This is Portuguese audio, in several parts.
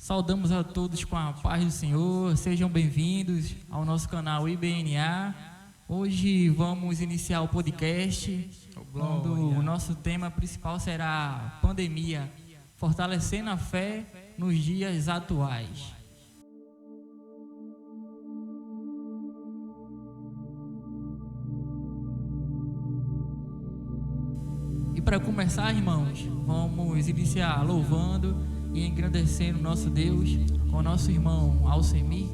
Saudamos a todos com a paz do Senhor, sejam bem-vindos ao nosso canal IBNA. Hoje vamos iniciar o podcast, onde o nosso tema principal será pandemia, fortalecendo a fé nos dias atuais. E para começar, irmãos, vamos iniciar louvando e engrandecendo nosso Deus com o nosso irmão Alcemir.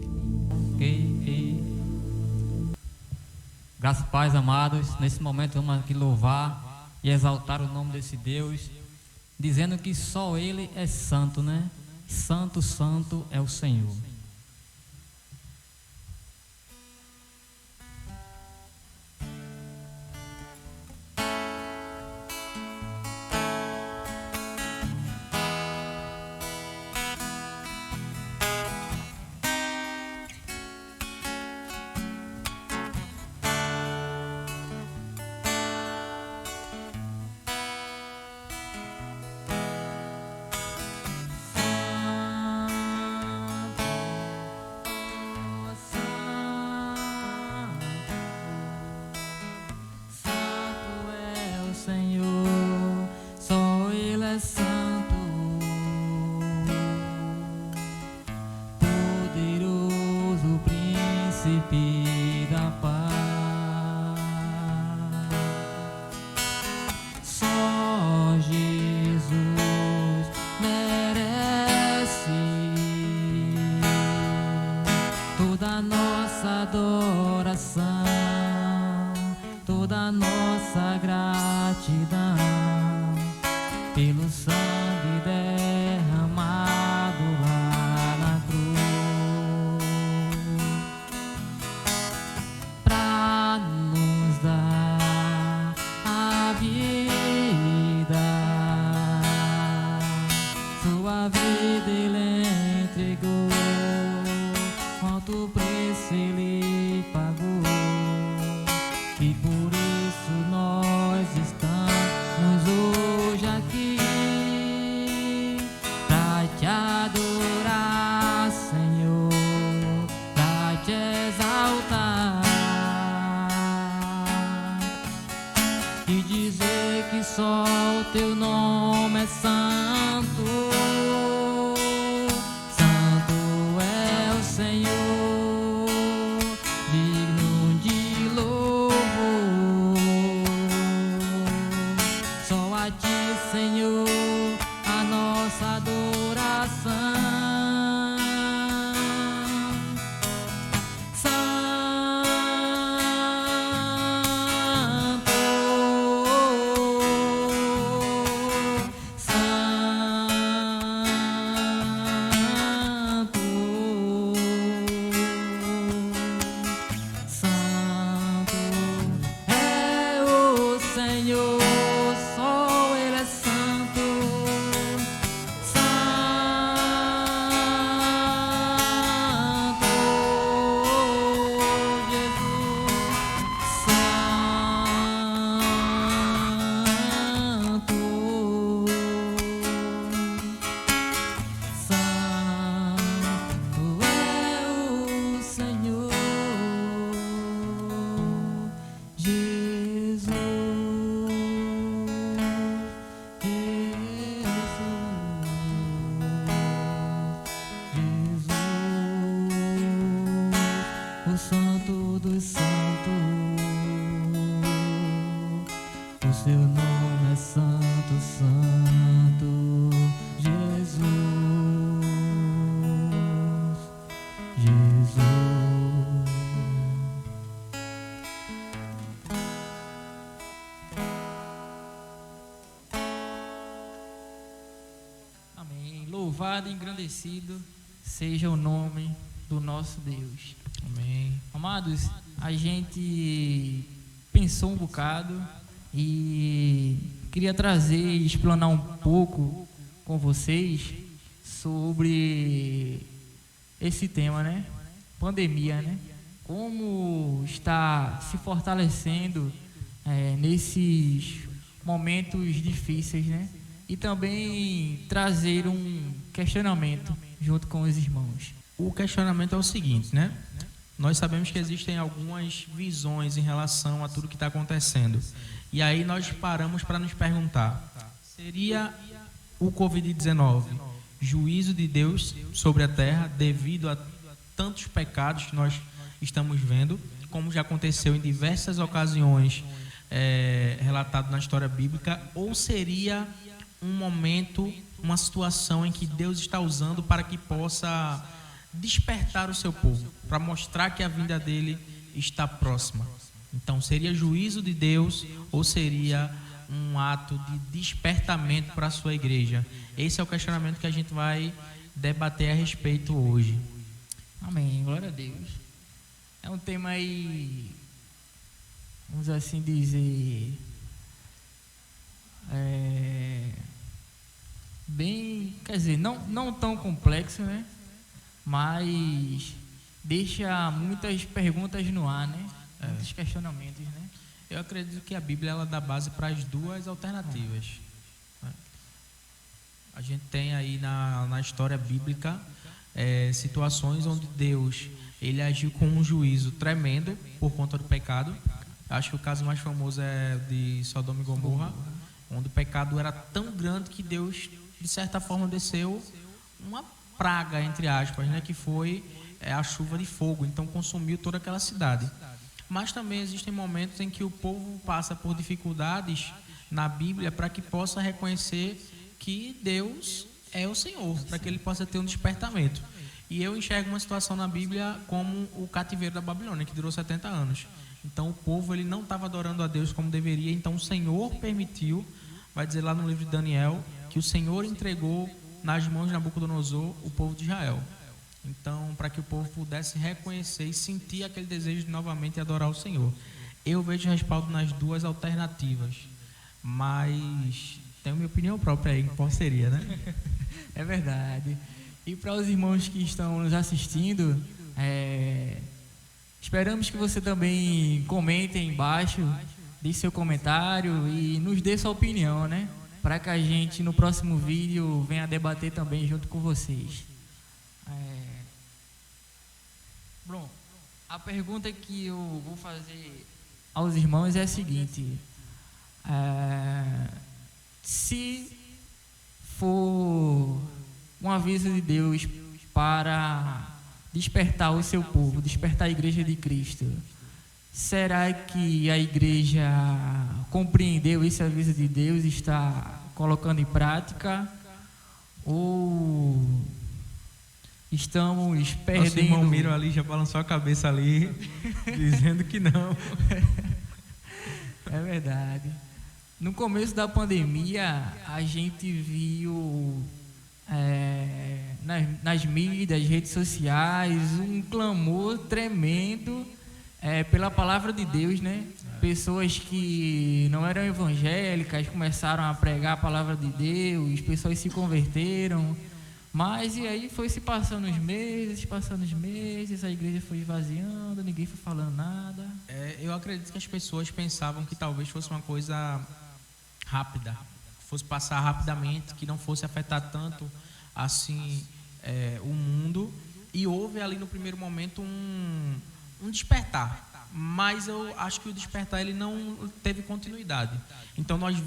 Graças e paz, amados. Nesse momento vamos aqui louvar e exaltar o nome desse Deus, dizendo que só Ele é santo, né? Santo, santo é o Senhor. Louvado e engrandecido seja o nome do nosso Deus. Amém. Amados, a gente pensou um bocado e queria trazer e explanar um pouco com vocês sobre esse tema, né? Pandemia, né? Como está se fortalecendo nesses momentos difíceis, né? e também trazer um questionamento junto com os irmãos. O questionamento é o seguinte, né? Nós sabemos que existem algumas visões em relação a tudo que está acontecendo. E aí nós paramos para nos perguntar: seria o Covid-19 juízo de Deus sobre a terra devido a tantos pecados que nós estamos vendo, como já aconteceu em diversas ocasiões relatado na história bíblica, ou seria um momento, uma situação em que Deus está usando para que possa despertar o seu povo, para mostrar que a vinda dele está próxima? Então, seria juízo de Deus ou seria um ato de despertamento para a sua igreja? Esse é o questionamento que a gente vai debater a respeito hoje. Amém, glória a Deus. É um tema aí, vamos assim dizer, bem, quer dizer, não tão complexo, né? Mas deixa muitas perguntas no ar, né? Muitos questionamentos, né? Eu acredito que a Bíblia ela dá base para as duas alternativas. A gente tem aí na história bíblica situações onde Deus ele agiu com um juízo tremendo por conta do pecado. Acho que o caso mais famoso é de Sodoma e Gomorra, onde o pecado era tão grande que Deus, de certa forma, desceu uma praga, entre aspas, né, que foi a chuva de fogo, então consumiu toda aquela cidade. Mas também existem momentos em que o povo passa por dificuldades na Bíblia para que possa reconhecer que Deus é o Senhor, para que ele possa ter um despertamento. E eu enxergo uma situação na Bíblia como o cativeiro da Babilônia, que durou 70 anos. Então o povo ele não estava adorando a Deus como deveria, então o Senhor permitiu, vai dizer lá no livro de Daniel, que o Senhor entregou nas mãos de Nabucodonosor o povo de Israel. Então, para que o povo pudesse reconhecer e sentir aquele desejo de novamente adorar o Senhor. Eu vejo respaldo nas duas alternativas, mas tenho minha opinião própria aí, qual seria, né? É verdade. E para os irmãos que estão nos assistindo, esperamos que você também comente aí embaixo, deixe seu comentário e nos dê sua opinião, né? Para que a gente no próximo vídeo venha debater também junto com vocês. Bom, a pergunta que eu vou fazer aos irmãos é a seguinte: se for um aviso de Deus para despertar o seu povo, despertar a igreja de Cristo, será que a igreja compreendeu esse aviso de Deus e está colocando em prática? Ou estamos perdendo? Nosso irmão Miro ali já balançou a cabeça ali, dizendo que não. É verdade. No começo da pandemia, a gente viu nas mídias, redes sociais, um clamor tremendo pela palavra de Deus, né? Pessoas que não eram evangélicas começaram a pregar a palavra de Deus, pessoas se converteram, mas e aí foi se passando os meses, a igreja foi esvaziando, ninguém foi falando nada. Eu acredito que as pessoas pensavam que talvez fosse uma coisa rápida, fosse passar rapidamente, que não fosse afetar tanto assim o mundo, e houve ali no primeiro momento um despertar, mas eu acho que o despertar ele não teve continuidade. Então nós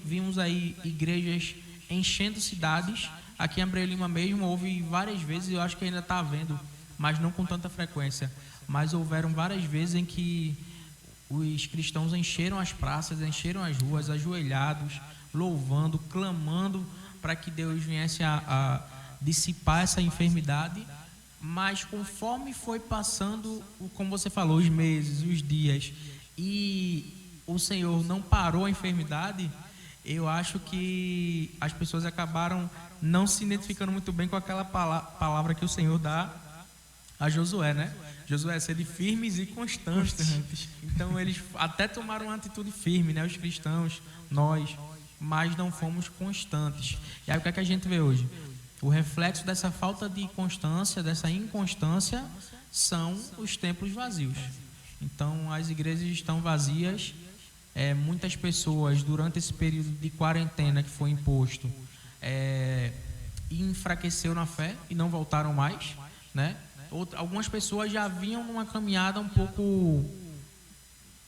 vimos aí igrejas enchendo cidades. Aqui em Abreu Lima mesmo houve várias vezes, eu acho que ainda está havendo, mas não com tanta frequência, mas houveram várias vezes em que os cristãos encheram as praças, encheram as ruas, ajoelhados, louvando, clamando para que Deus viesse a dissipar essa enfermidade. Mas conforme foi passando, como você falou, os meses, os dias, e o Senhor não parou a enfermidade, eu acho que as pessoas acabaram não se identificando muito bem com aquela palavra que o Senhor dá a Josué, né? Josué, sede firmes e constantes. Então eles até tomaram uma atitude firme, né? Os cristãos, nós, mas não fomos constantes. E aí o que é que a gente vê hoje? O reflexo dessa falta de constância, dessa inconstância, são os templos vazios. Então as igrejas estão vazias muitas pessoas, durante esse período de quarentena que foi imposto, enfraqueceu na fé e não voltaram mais, né? Algumas pessoas já vinham numa caminhada um pouco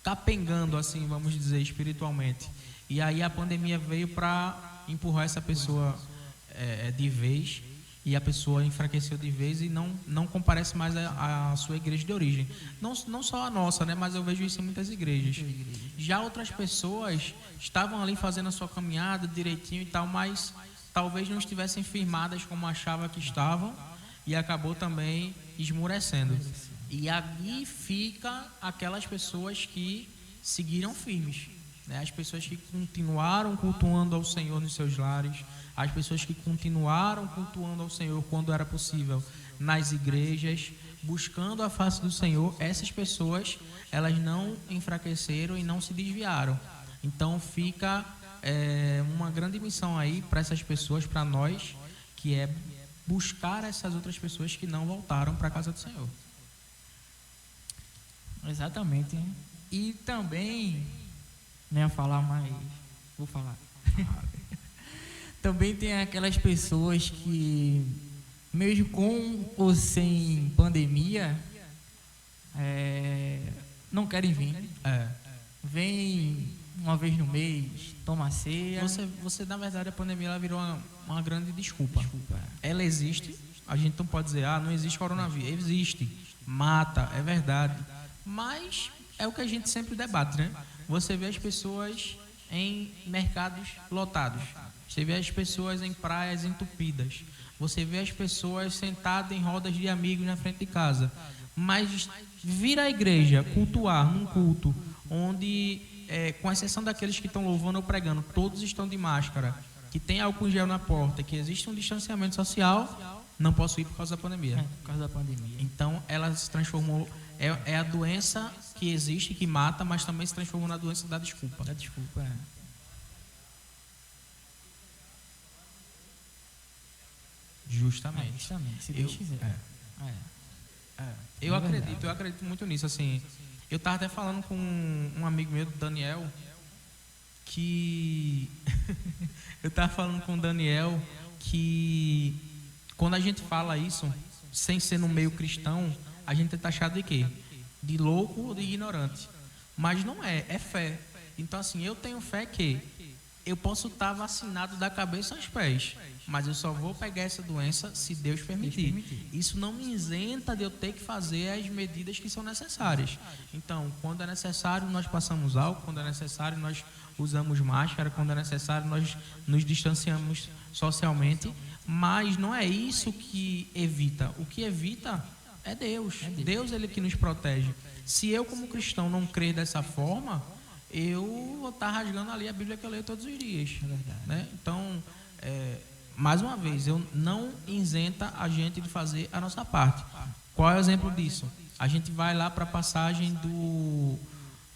capengando, assim, vamos dizer, espiritualmente. E aí a pandemia veio para empurrar essa pessoa de vez, e a pessoa enfraqueceu de vez e não comparece mais à sua igreja de origem. Não só a nossa, né? Mas eu vejo isso em muitas igrejas. Já outras pessoas estavam ali fazendo a sua caminhada direitinho e tal, mas talvez não estivessem firmadas como achava que estavam, e acabou também esmurecendo. E aí fica aquelas pessoas que seguiram firmes, né? As pessoas que continuaram cultuando ao Senhor nos seus lares, as pessoas que continuaram cultuando ao Senhor quando era possível nas igrejas, buscando a face do Senhor. Essas pessoas, elas não enfraqueceram e não se desviaram. Então fica uma grande missão aí para essas pessoas, para nós, que é buscar essas outras pessoas que não voltaram para a casa do Senhor. Exatamente. E também, nem ia falar, mas vou falar. Também tem aquelas pessoas que, mesmo com ou sem pandemia, não querem vir. Vem uma vez no mês, toma ceia. Você na verdade, a pandemia ela virou uma grande desculpa. Ela existe, a gente não pode dizer, não existe coronavírus. Existe, mata, é verdade. Mas é o que a gente sempre debate, né? Você vê as pessoas em mercados lotados. Você vê as pessoas em praias entupidas. Você vê as pessoas sentadas em rodas de amigos na frente de casa. Mas vir à igreja, cultuar num culto, onde, com exceção daqueles que estão louvando ou pregando, todos estão de máscara, que tem álcool em gel na porta, que existe um distanciamento social, não posso ir por causa da pandemia. Por causa da pandemia. Então, ela se transformou... É a doença que existe, que mata, mas também se transformou na doença da desculpa. Justamente. Se Deus quiser. Eu acredito muito nisso. Assim, eu estava até falando com um amigo meu, Daniel, que quando a gente fala isso, sem ser no meio cristão, a gente é taxado de quê? De louco ou de ignorante. Mas não é fé. Então, assim, eu tenho fé que eu posso estar vacinado da cabeça aos pés, mas eu só vou pegar essa doença se Deus permitir. Isso não me isenta de eu ter que fazer as medidas que são necessárias. Então, quando é necessário, nós passamos álcool, quando é necessário, nós usamos máscara, quando é necessário, nós nos distanciamos socialmente, mas não é isso que evita. O que evita é Deus. Deus ele que nos protege. Se eu, como cristão, não crer dessa forma, eu vou estar rasgando ali a Bíblia que eu leio todos os dias. Né? Então, mais uma vez, eu não isenta a gente de fazer a nossa parte. Qual é o exemplo disso? A gente vai lá para a passagem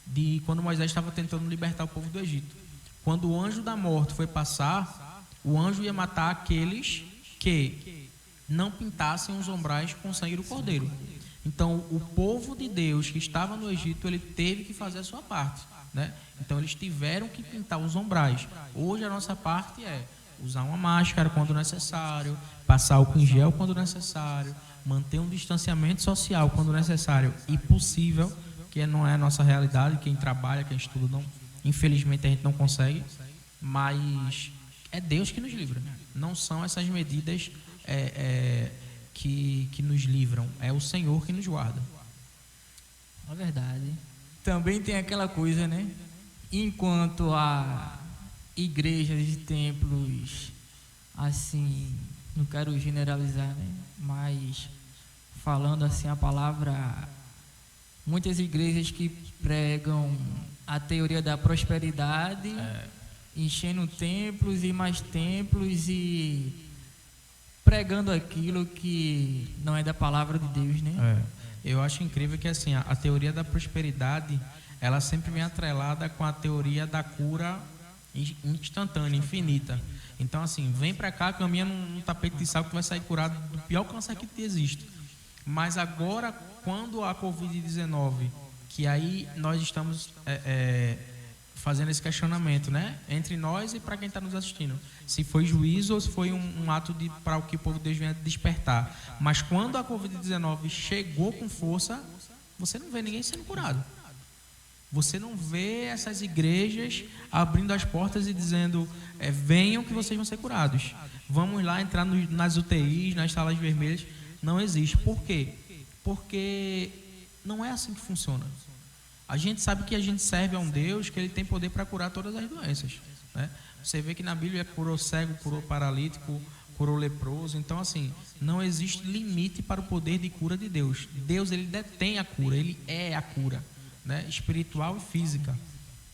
de quando Moisés estava tentando libertar o povo do Egito. Quando o anjo da morte foi passar, o anjo ia matar aqueles que não pintassem os ombrais com o sangue do cordeiro. Então, o povo de Deus que estava no Egito, ele teve que fazer a sua parte, né? Então, eles tiveram que pintar os ombrais. Hoje, a nossa parte é usar uma máscara quando necessário, passar álcool em gel quando necessário, manter um distanciamento social quando necessário e possível, que não é a nossa realidade. Quem trabalha, quem estuda, não, infelizmente a gente não consegue, mas é Deus que nos livra. Não são essas medidas que nos livram, é o Senhor que nos guarda. É verdade. Também tem aquela coisa, né? Enquanto há igrejas e templos, assim, não quero generalizar, né? Mas falando assim a palavra, muitas igrejas que pregam a teoria da prosperidade, enchendo templos e mais templos e pregando aquilo que não é da palavra de Deus, né? Eu acho incrível que assim, a teoria da prosperidade, ela sempre vem atrelada com a teoria da cura instantânea, infinita. Então assim, vem pra cá, caminha num tapete de sal que tu vai sair curado do pior câncer que existe. Mas agora, quando a Covid-19, que aí nós estamos fazendo esse questionamento, né? Entre nós e para quem está nos assistindo. Se foi juízo ou se foi um ato para o que o povo de Deus venha despertar. Mas quando a Covid-19 chegou com força, você não vê ninguém sendo curado. Você não vê essas igrejas abrindo as portas e dizendo, venham que vocês vão ser curados. Vamos lá entrar nas UTIs, nas salas vermelhas. Não existe. Por quê? Porque não é assim que funciona. A gente sabe que a gente serve a um Deus que ele tem poder para curar todas as doenças, né? Você vê que na Bíblia curou cego, curou paralítico, curou leproso. Então, assim, não existe limite para o poder de cura de Deus. Deus, ele detém a cura, ele é a cura, né? Espiritual e física.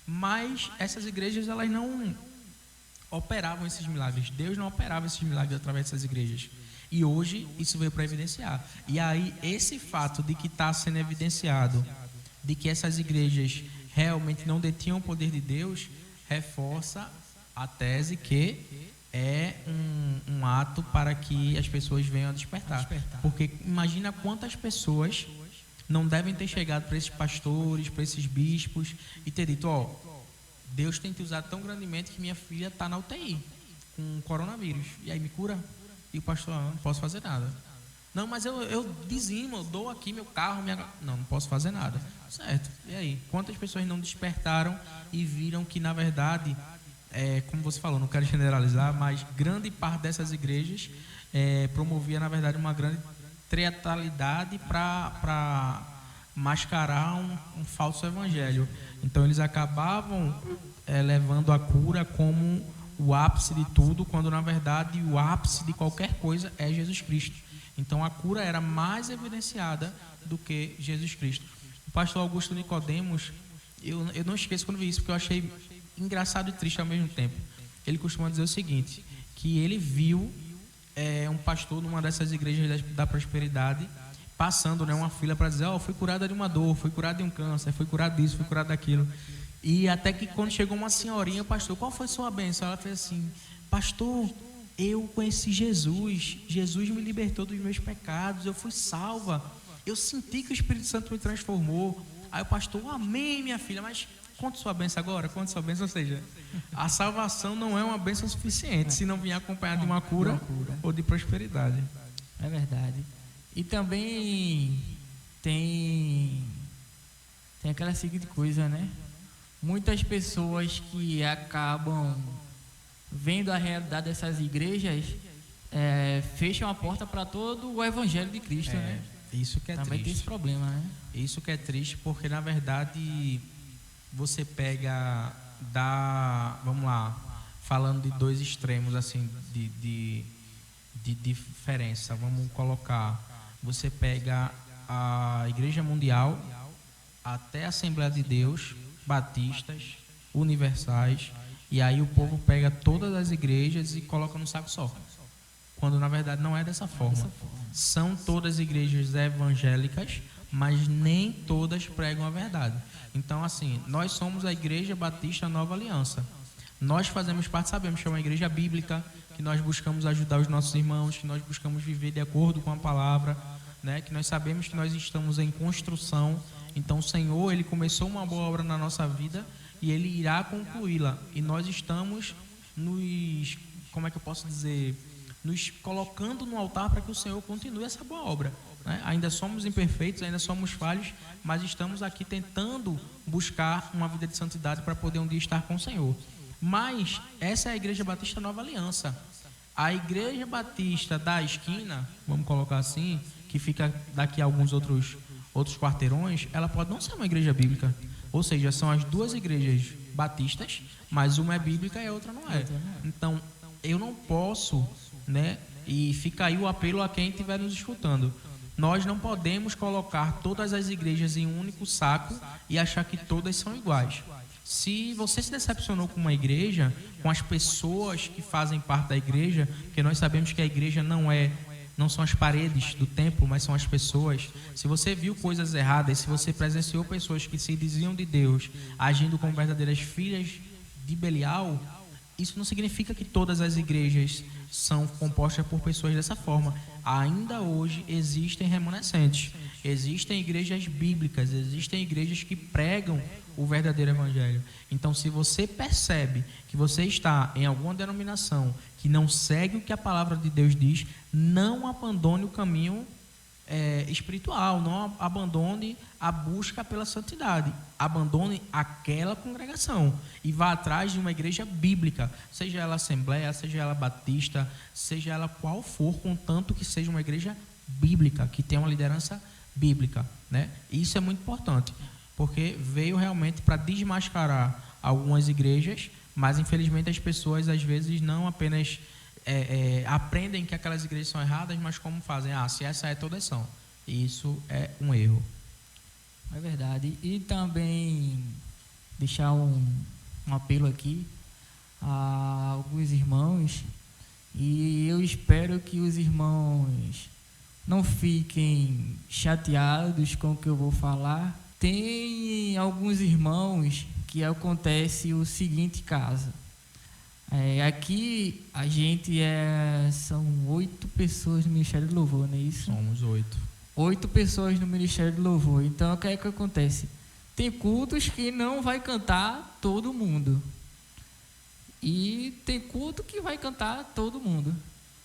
Mas essas igrejas, elas não operavam esses milagres. Deus não operava esses milagres através dessas igrejas. E hoje isso veio para evidenciar. E aí esse fato de que está sendo evidenciado, de que essas igrejas realmente não detinham o poder de Deus, reforça a tese que é um ato para que as pessoas venham a despertar. Porque imagina quantas pessoas não devem ter chegado para esses pastores, para esses bispos e ter dito, Deus tem te usado tão grandemente que minha filha está na UTI com coronavírus. E aí me cura? E o pastor, não posso fazer nada. Não, mas eu dizimo, eu dou aqui meu carro, não posso fazer nada. Certo. E aí? Quantas pessoas não despertaram e viram que, na verdade, como você falou, não quero generalizar, mas grande parte dessas igrejas promovia, na verdade, uma grande teatralidade para mascarar um falso evangelho. Então, eles acabavam levando a cura como o ápice de tudo, quando, na verdade, o ápice de qualquer coisa é Jesus Cristo. Então, a cura era mais evidenciada do que Jesus Cristo. O pastor Augusto Nicodemos, eu não esqueço quando vi isso, porque eu achei engraçado e triste ao mesmo tempo. Ele costuma dizer o seguinte, que ele viu um pastor numa dessas igrejas da prosperidade, passando, né, uma fila para dizer, fui curada de uma dor, fui curada de um câncer, fui curado disso, fui curado daquilo. E até que quando chegou uma senhorinha, pastor, qual foi sua bênção? Ela fez assim, pastor, eu conheci Jesus, Jesus me libertou dos meus pecados, eu fui salva, eu senti que o Espírito Santo me transformou. Aí o pastor, amém, minha filha, mas conte sua bênção agora, conte sua bênção. Ou seja, a salvação não é uma bênção suficiente se não vier acompanhada de uma cura ou de prosperidade. É verdade. E também tem aquela seguinte coisa, né? Muitas pessoas que acabam vendo a realidade dessas igrejas fecham a porta para todo o evangelho de Cristo, né? Isso que é também triste. tem esse problema, né? Isso que é triste, porque na verdade você pega vamos lá, falando de dois extremos assim de diferença, vamos colocar, você pega a Igreja Mundial até a Assembleia de Deus, batistas, universais, e aí o povo pega todas as igrejas e coloca num saco só, quando na verdade não é dessa forma. São todas igrejas evangélicas, mas nem todas pregam a verdade. Então, assim, nós somos a Igreja Batista Nova Aliança. Nós fazemos parte, sabemos que é uma igreja bíblica, que nós buscamos ajudar os nossos irmãos, que nós buscamos viver de acordo com a palavra, né? Que nós sabemos que nós estamos em construção. Então, o Senhor, Ele começou uma boa obra na nossa vida e Ele irá concluí-la. E nós estamos como é que eu posso dizer, nos colocando no altar para que o Senhor continue essa boa obra, né? Ainda somos imperfeitos, ainda somos falhos, mas estamos aqui tentando buscar uma vida de santidade para poder um dia estar com o Senhor. Mas essa é a Igreja Batista Nova Aliança. A Igreja Batista da esquina, vamos colocar assim, que fica daqui a alguns outros quarteirões, ela pode não ser uma igreja bíblica. Ou seja, são as duas igrejas batistas, mas uma é bíblica e a outra não é. Então, eu não posso, né? E fica aí o apelo a quem estiver nos escutando. Nós não podemos colocar todas as igrejas em um único saco e achar que todas são iguais. Se você se decepcionou com uma igreja, com as pessoas que fazem parte da igreja, porque nós sabemos que a igreja não são as paredes do templo, mas são as pessoas. Se você viu coisas erradas, se você presenciou pessoas que se diziam de Deus agindo como verdadeiras filhas de Belial, isso não significa que todas as igrejas são compostas por pessoas dessa forma. Ainda hoje existem remanescentes. Existem igrejas bíblicas, existem igrejas que pregam o verdadeiro evangelho. Então, se você percebe que você está em alguma denominação que não segue o que a palavra de Deus diz, não abandone o caminho espiritual, não abandone a busca pela santidade, abandone aquela congregação e vá atrás de uma igreja bíblica, seja ela assembleia, seja ela batista, seja ela qual for, contanto que seja uma igreja bíblica, que tenha uma liderança bíblica, né? Isso é muito importante, porque veio realmente para desmascarar algumas igrejas, mas infelizmente as pessoas às vezes não apenas aprendem que aquelas igrejas são erradas, mas como fazem? Se essa é, todas são. E isso é um erro. É verdade. E também deixar um apelo aqui a alguns irmãos, e eu espero que os irmãos não fiquem chateados com o que eu vou falar. Tem alguns irmãos que acontece o seguinte caso. Aqui a gente são 8 pessoas no Ministério do Louvor, não é isso? Somos 8. 8 pessoas no Ministério do Louvor. Então, o que é que acontece? Tem cultos que não vai cantar todo mundo. E tem culto que vai cantar todo mundo.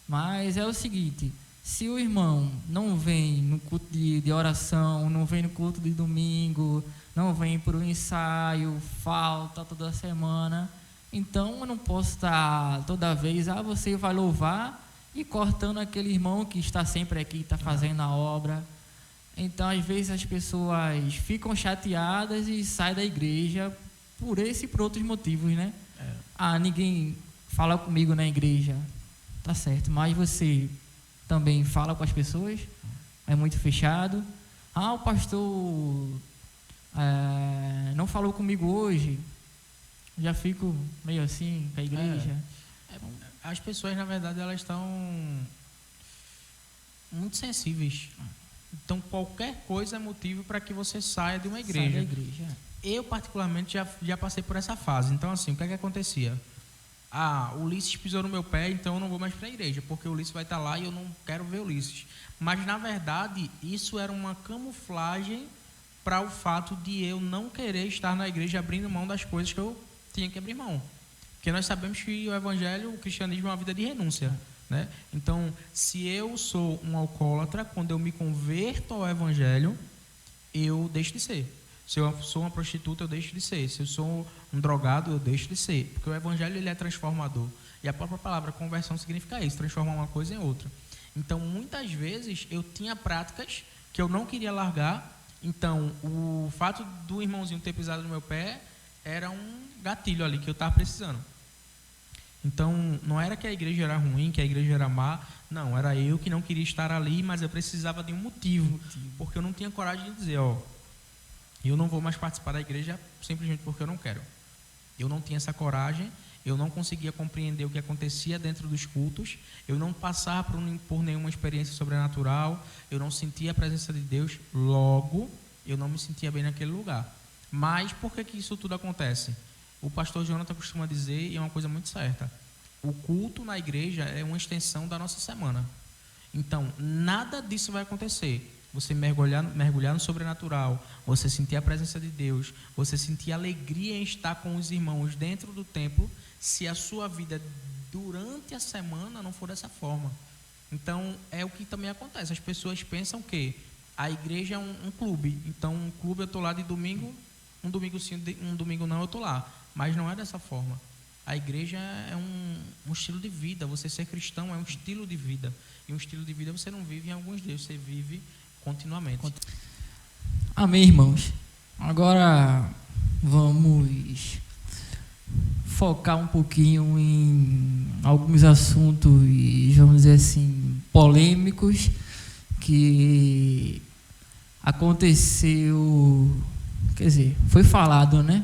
Mas é o seguinte, se o irmão não vem no culto de oração, não vem no culto de domingo, não vem para o ensaio, falta toda semana, então eu não posso estar toda vez, você vai louvar e cortando aquele irmão que está sempre aqui, está fazendo a obra. Então, às vezes, as pessoas ficam chateadas e saem da igreja por esse e por outros motivos, né? Ninguém fala comigo na igreja, tá certo, mas você também fala com as pessoas, é muito fechado. O pastor não falou comigo hoje, já fico meio assim com a igreja. As pessoas, na verdade, elas estão muito sensíveis. Então, qualquer coisa é motivo para que você saia de uma igreja. Sai da igreja. Eu, particularmente, já passei por essa fase. Então, assim, o que é que acontecia? O Ulisses pisou no meu pé, então eu não vou mais para a igreja, porque o Ulisses vai estar lá e eu não quero ver o Ulisses. Mas, na verdade, isso era uma camuflagem para o fato de eu não querer estar na igreja abrindo mão das coisas que eu tinha que abrir mão. Porque nós sabemos que o evangelho, o cristianismo é uma vida de renúncia, né? Então, se eu sou um alcoólatra, quando eu me converto ao evangelho, eu deixo de ser. Se eu sou uma prostituta, eu deixo de ser. Se eu sou um drogado, eu deixo de ser. Porque o evangelho, ele é transformador. E a própria palavra conversão significa isso, transformar uma coisa em outra. Então, muitas vezes, eu tinha práticas que eu não queria largar. Então, o fato do irmãozinho ter pisado no meu pé era um gatilho ali que eu estava precisando. Então, não era que a igreja era ruim, que a igreja era má. Não, era eu que não queria estar ali, mas eu precisava de um motivo. Porque eu não tinha coragem de dizer, eu não vou mais participar da igreja simplesmente porque eu não quero. Eu não tinha essa coragem, eu não conseguia compreender o que acontecia dentro dos cultos, eu não passava por nenhuma experiência sobrenatural, eu não sentia a presença de Deus, logo eu não me sentia bem naquele lugar. Mas por que isso tudo acontece? O pastor Jonathan costuma dizer, e é uma coisa muito certa, o culto na igreja é uma extensão da nossa semana. Então, nada disso vai acontecer. Você mergulhar no sobrenatural, você sentir a presença de Deus, você sentir alegria em estar com os irmãos dentro do templo, se a sua vida durante a semana não for dessa forma. Então, é o que também acontece. As pessoas pensam que a igreja é um clube. Então, um clube eu estou lá de domingo, um domingo sim, um domingo não, eu estou lá. Mas não é dessa forma. A igreja é um estilo de vida. Você ser cristão é um estilo de vida. E um estilo de vida você não vive em alguns dias, você vive continuamente. Amém, irmãos. Agora vamos focar um pouquinho em alguns assuntos, vamos dizer assim, polêmicos que aconteceu, quer dizer, foi falado, né?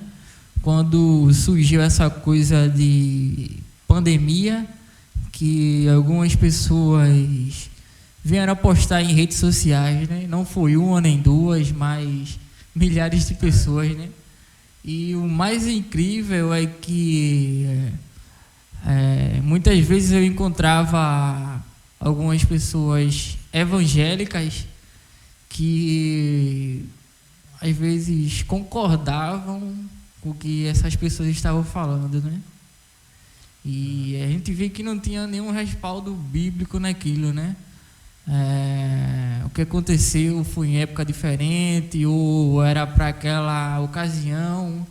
Quando surgiu essa coisa de pandemia, que algumas pessoas vieram a postar em redes sociais, né? Não foi uma nem duas, mas milhares de pessoas, né? E o mais incrível é que muitas vezes eu encontrava algumas pessoas evangélicas que às vezes concordavam com o que essas pessoas estavam falando, né? E a gente vê que não tinha nenhum respaldo bíblico naquilo, né? O que aconteceu foi em época diferente ou era para aquela ocasião,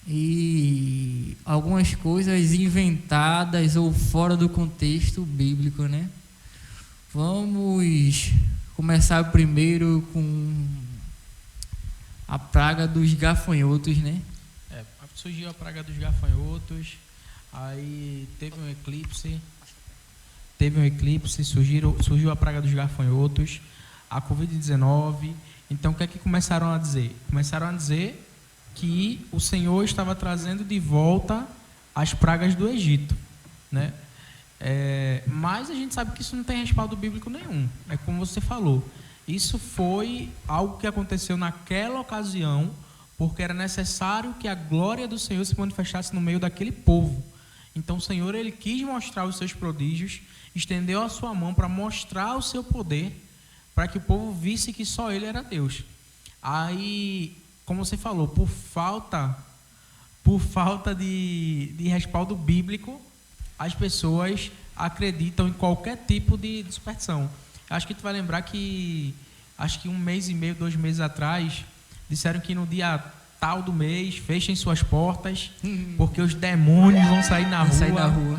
e algumas coisas inventadas ou fora do contexto bíblico, né? Vamos começar primeiro com a praga dos gafanhotos, né? Surgiu a praga dos gafanhotos, aí teve um eclipse, surgiu a praga dos gafanhotos, a Covid-19. Então, o que é que começaram a dizer? Começaram a dizer que o Senhor estava trazendo de volta as pragas do Egito, né? Mas a gente sabe que isso não tem respaldo bíblico nenhum. É como você falou. Isso foi algo que aconteceu naquela ocasião, porque era necessário que a glória do Senhor se manifestasse no meio daquele povo. Então o Senhor, ele quis mostrar os seus prodígios, estendeu a sua mão para mostrar o seu poder, para que o povo visse que só ele era Deus. Aí, como você falou, por falta de respaldo bíblico, as pessoas acreditam em qualquer tipo de superstição. Acho que tu vai lembrar que, acho que 1 mês e meio, 2 meses atrás, disseram que no dia tal do mês fechem suas portas, porque os demônios vão sair na rua.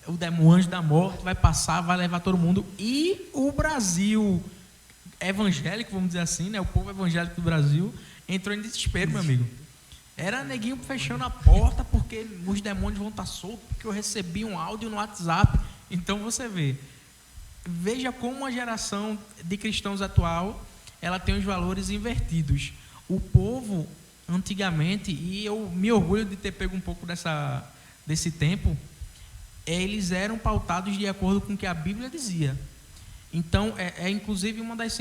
O demônio da morte vai passar, vai levar todo mundo. E o Brasil evangélico, vamos dizer assim, né? O povo evangélico do Brasil entrou em desespero, meu amigo. Era neguinho fechando a porta porque os demônios vão estar soltos, porque eu recebi um áudio no WhatsApp. Então você veja como a geração de cristãos atual, ela tem os valores invertidos. O povo, antigamente, e eu me orgulho de ter pego um pouco desse tempo, eles eram pautados de acordo com o que a Bíblia dizia. Então, inclusive uma dos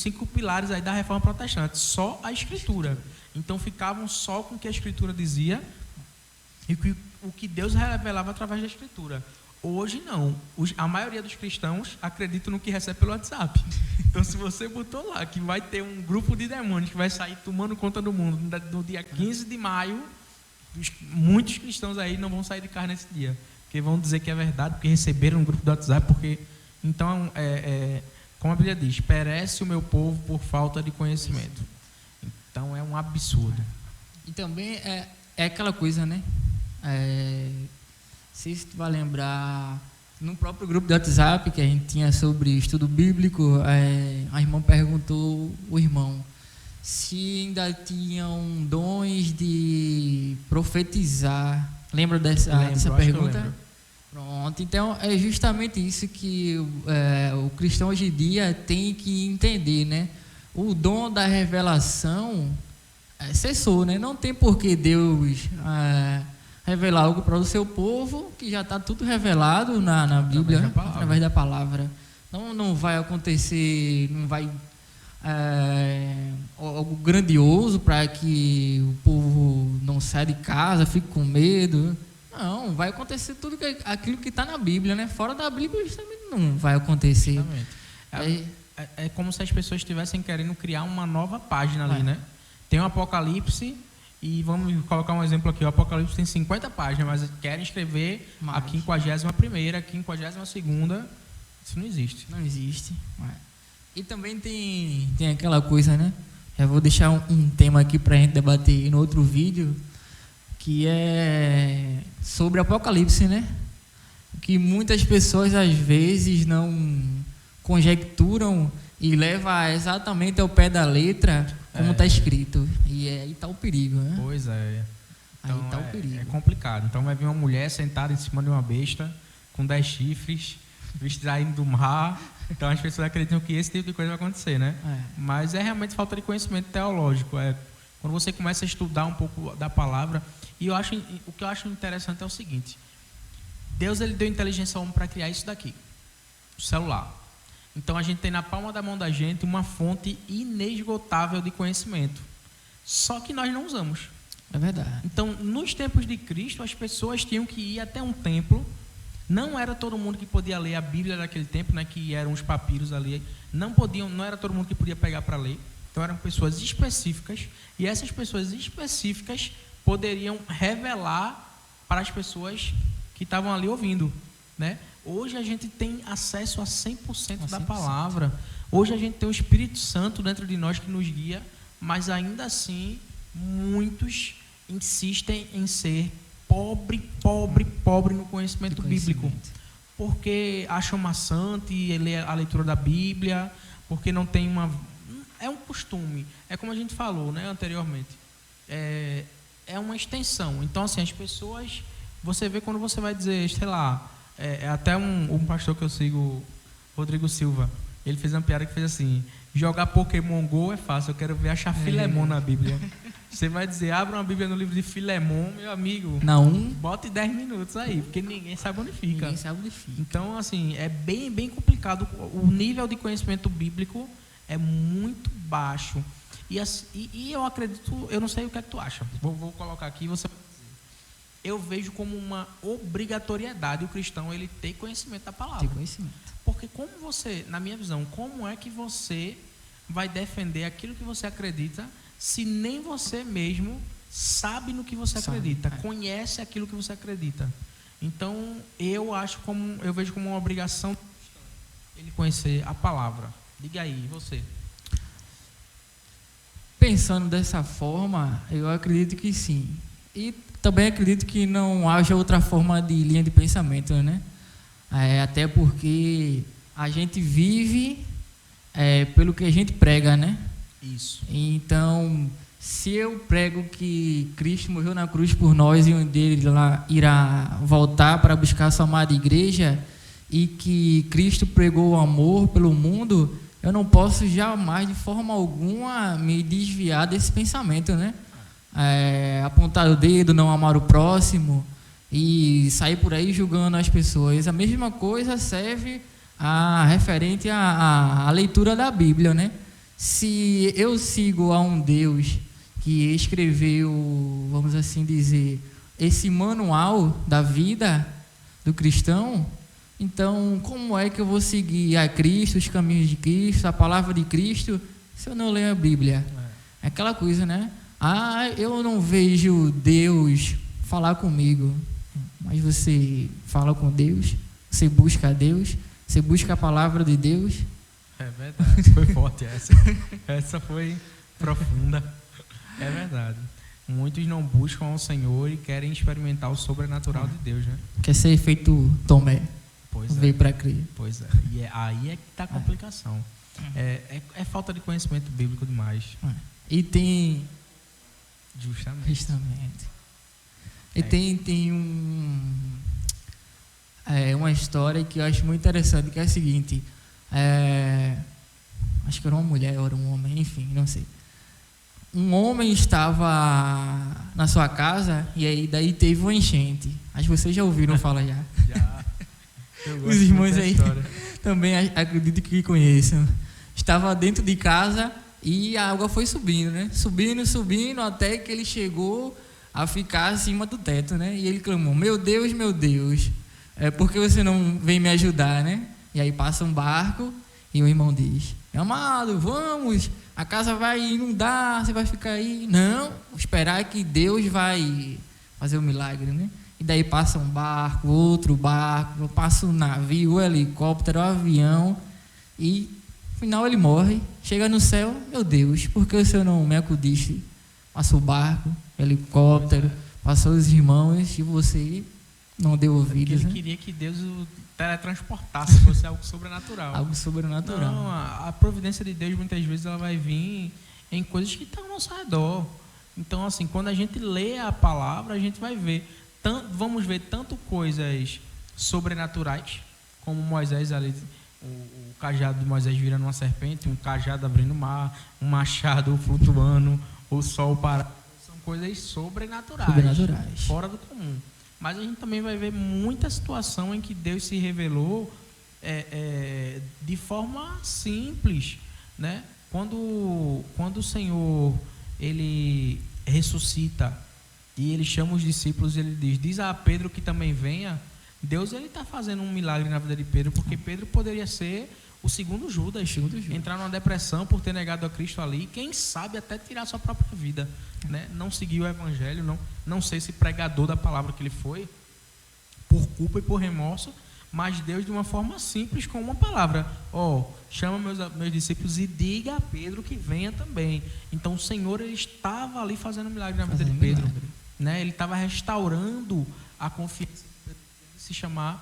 5 pilares aí da Reforma Protestante, só a Escritura. Então, ficavam só com o que a Escritura dizia e o que Deus revelava através da Escritura. Hoje, não. A maioria dos cristãos acredita no que recebe pelo WhatsApp. Então, se você botou lá que vai ter um grupo de demônios que vai sair tomando conta do mundo no dia 15 de maio, muitos cristãos aí não vão sair de casa nesse dia, porque vão dizer que é verdade, porque receberam um grupo do WhatsApp, porque... Então, como a Bíblia diz, perece o meu povo por falta de conhecimento. Então, é um absurdo. E também é aquela coisa, né? Se tu vai lembrar, no próprio grupo do WhatsApp que a gente tinha sobre estudo bíblico, a irmã perguntou o irmão se ainda tinham dons de profetizar. Lembra dessa pergunta? Pronto, então é justamente isso que o cristão hoje em dia tem que entender, né? O dom da revelação cessou, né? Não tem por que Deus revelar algo para o seu povo, que já está tudo revelado na Bíblia, através da palavra. Não vai acontecer, não vai algo grandioso para que o povo não saia de casa, fique com medo. Não, vai acontecer tudo aquilo que está na Bíblia, né? Fora da Bíblia justamente não vai acontecer. É como se as pessoas estivessem querendo criar uma nova página ali, né? Tem o Apocalipse, e vamos colocar um exemplo aqui. O Apocalipse tem 50 páginas, mas querem escrever a 51ª, a 52ª. Isso não existe. Não existe. E também tem aquela coisa, né? Eu vou deixar um tema aqui para a gente debater no outro vídeo, que é sobre Apocalipse, né? Que muitas pessoas às vezes não conjecturam e levam exatamente ao pé da letra como está escrito. E aí está o perigo, né? Pois é. Então, aí está o perigo. É complicado. Então vai vir uma mulher sentada em cima de uma besta com 10 chifres, saindo do mar. Então as pessoas acreditam que esse tipo de coisa vai acontecer, né? Mas é realmente falta de conhecimento teológico. Quando você começa a estudar um pouco da palavra. E o que eu acho interessante é o seguinte: Deus, ele deu inteligência ao homem para criar isso daqui, o celular. Então a gente tem na palma da mão da gente uma fonte inesgotável de conhecimento, só que nós não usamos. É verdade. Então, nos tempos de Cristo, as pessoas tinham que ir até um templo, Não era todo mundo que podia ler a Bíblia naquele tempo, né, que eram os papiros ali. Não era todo mundo que podia pegar para ler. Então eram pessoas específicas, e essas pessoas específicas poderiam revelar para as pessoas que estavam ali ouvindo, né? Hoje a gente tem acesso a 100% da palavra. Hoje a gente tem o Espírito Santo dentro de nós que nos guia, mas ainda assim muitos insistem em ser pobre no conhecimento bíblico, porque acham maçante ler a leitura da Bíblia, porque não tem é um costume, é como a gente falou, né, anteriormente, é uma extensão. Então, assim, as pessoas, você vê quando você vai dizer, sei lá, até um pastor que eu sigo, Rodrigo Silva, ele fez uma piada que fez assim: jogar Pokémon GO é fácil, eu quero ver achar Filemon na Bíblia. Você vai dizer, abra uma Bíblia no livro de Filemon, meu amigo, bote 10 minutos aí, porque ninguém sabe onde fica. Então, assim, é bem complicado. O nível de conhecimento bíblico é muito baixo. E eu acredito, eu não sei o que é que tu acha. Vou colocar aqui e você vai dizer. Eu vejo como uma obrigatoriedade o cristão ele ter conhecimento da palavra. Porque como você, na minha visão, como é que você vai defender aquilo que você acredita se nem você mesmo sabe no que você acredita, conhece aquilo que você acredita? Então, eu vejo como uma obrigação ele conhecer a palavra. Diga aí, você. Pensando dessa forma, eu acredito que sim. E também acredito que não haja outra forma de linha de pensamento, né? Até porque a gente vive pelo que a gente prega, né? Isso. Então, se eu prego que Cristo morreu na cruz por nós e um dia ele lá irá voltar para buscar a sua amada igreja, e que Cristo pregou o amor pelo mundo, eu não posso jamais, de forma alguma, me desviar desse pensamento, né? Apontar o dedo, não amar o próximo e sair por aí julgando as pessoas. A mesma coisa serve referente à leitura da Bíblia, né? Se eu sigo a um Deus que escreveu, vamos assim dizer, esse manual da vida do cristão, então como é que eu vou seguir a Cristo, os caminhos de Cristo, a palavra de Cristo, se eu não leio a Bíblia? É aquela coisa, né? Eu não vejo Deus falar comigo. Mas você fala com Deus, você busca a Deus, você busca a palavra de Deus. É verdade, foi forte essa. Essa foi profunda. É verdade. Muitos não buscam ao Senhor e querem experimentar o sobrenatural de Deus, né? Quer ser feito Tomé. Veio para crer. Pois é. E aí é que está a complicação. É falta de conhecimento bíblico demais. E tem... Justamente. E tem uma história que eu acho muito interessante, que é a seguinte... acho que era uma mulher ou era um homem, enfim, não sei. Um homem estava na sua casa e aí daí teve uma enchente. Acho que vocês já ouviram falar já. Já. Os irmãos aí também acredito que conheçam. Estava dentro de casa e a água foi subindo, né? Subindo até que ele chegou a ficar acima do teto, né? E ele clamou: meu Deus, por que você não vem me ajudar, né? E aí passa um barco e o irmão diz: amado, vamos, a casa vai inundar, você vai ficar aí. Não, esperar que Deus vai fazer o milagre, né? E daí passa um barco, outro barco, passa um navio, um helicóptero, um avião, e no final ele morre, chega no céu: meu Deus, por que o Senhor não me acudiste? Passou o barco, helicóptero, passou os irmãos e você não deu ouvidos. Ele queria que Deus o teletransportasse, fosse algo sobrenatural. Algo sobrenatural. Não, a providência de Deus muitas vezes ela vai vir em coisas que estão ao nosso redor. Então, assim, quando a gente lê a palavra, a gente vai ver. Vamos ver tanto coisas sobrenaturais, como Moisés ali, o cajado de Moisés virando uma serpente, um cajado abrindo o mar, um machado flutuando, o sol parado. São coisas sobrenaturais, fora do comum. Mas a gente também vai ver muita situação em que Deus se revelou de forma simples, né? Quando o Senhor ele ressuscita e ele chama os discípulos, ele diz a Pedro que também venha. Deus ele está fazendo um milagre na vida de Pedro, porque Pedro poderia ser o segundo Judas, entrar numa depressão por ter negado a Cristo ali, quem sabe até tirar sua própria vida, né? Não seguir o evangelho, não ser esse pregador da palavra que ele foi, por culpa e por remorso, mas Deus de uma forma simples, com uma palavra: chama meus discípulos e diga a Pedro que venha também. Então o Senhor ele estava ali fazendo um milagre na vida de Pedro, né? Ele estava restaurando a confiança de se chamar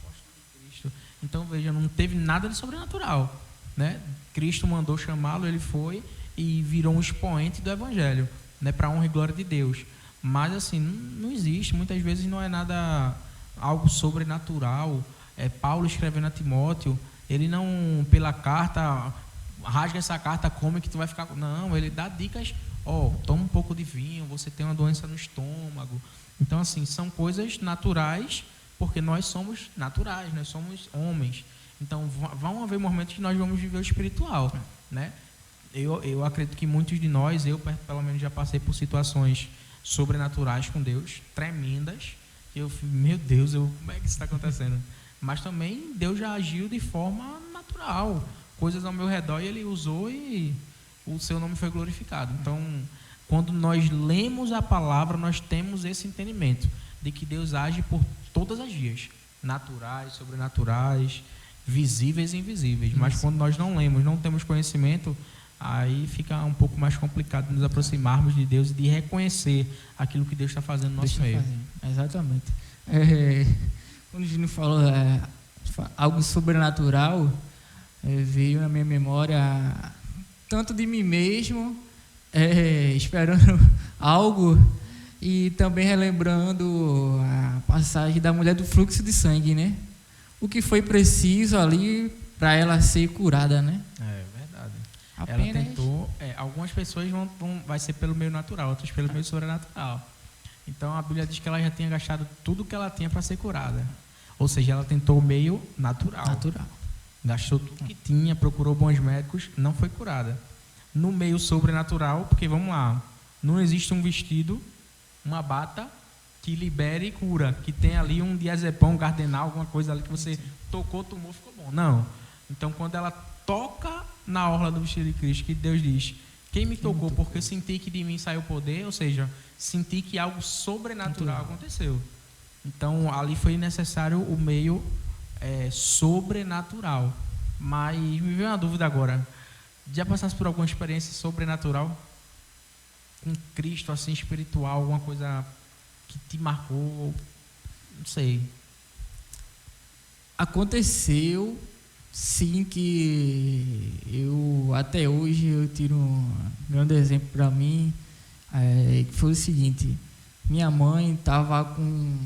apóstolo de Cristo. Então veja, não teve nada de sobrenatural, né? Cristo mandou chamá-lo, ele foi e virou um expoente do evangelho, né? Para a honra e glória de Deus. Mas assim, não existe, muitas vezes não é nada algo sobrenatural. Paulo escrevendo a Timóteo, ele não, pela carta, rasga essa carta, come que tu vai ficar... Não, ele dá dicas, toma um pouco de vinho, você tem uma doença no estômago. Então, assim, são coisas naturais, porque nós somos naturais, nós somos homens. Então, vão haver momentos que nós vamos viver o espiritual, né? Eu acredito que muitos de nós, eu pelo menos já passei por situações sobrenaturais com Deus, tremendas. Meu Deus, como é que isso está acontecendo? Mas também Deus já agiu de forma natural, coisas ao meu redor e ele usou e o seu nome foi glorificado. Então, quando nós lemos a palavra, nós temos esse entendimento de que Deus age por todas as vias, naturais, sobrenaturais, visíveis e invisíveis. Mas quando nós não lemos, não temos conhecimento, aí fica um pouco mais complicado de nos aproximarmos de Deus e de reconhecer aquilo que Deus está fazendo no nosso meio. Exatamente. Quando o Júnior falou algo sobrenatural, veio na minha memória tanto de mim mesmo, esperando algo, e também relembrando a passagem da mulher do fluxo de sangue, né? O que foi preciso ali para ela ser curada, né? É verdade. Apenas... Ela tentou, algumas pessoas vai ser pelo meio natural, outras pelo meio sobrenatural. Então a Bíblia diz que ela já tinha gastado tudo que ela tinha para ser curada. Ou seja, ela tentou o meio natural. Gastou tudo que tinha, procurou bons médicos, não foi curada. No meio sobrenatural, porque vamos lá, não existe um vestido, uma bata que libere cura, que tem ali um diazepam, um cardenal, alguma coisa ali que você tocou, tomou, ficou bom. Não. Então quando ela toca na orla do vestido de Cristo, que Deus diz: quem me tocou? Porque eu senti que de mim saiu poder, ou seja, senti que algo sobrenatural aconteceu. Então, ali foi necessário o meio sobrenatural. Mas me veio uma dúvida agora. Já passaste por alguma experiência sobrenatural? Com Cristo, assim, espiritual, alguma coisa que te marcou? Não sei. Aconteceu, sim, que até hoje, eu tiro um grande exemplo para mim, que foi o seguinte: minha mãe estava com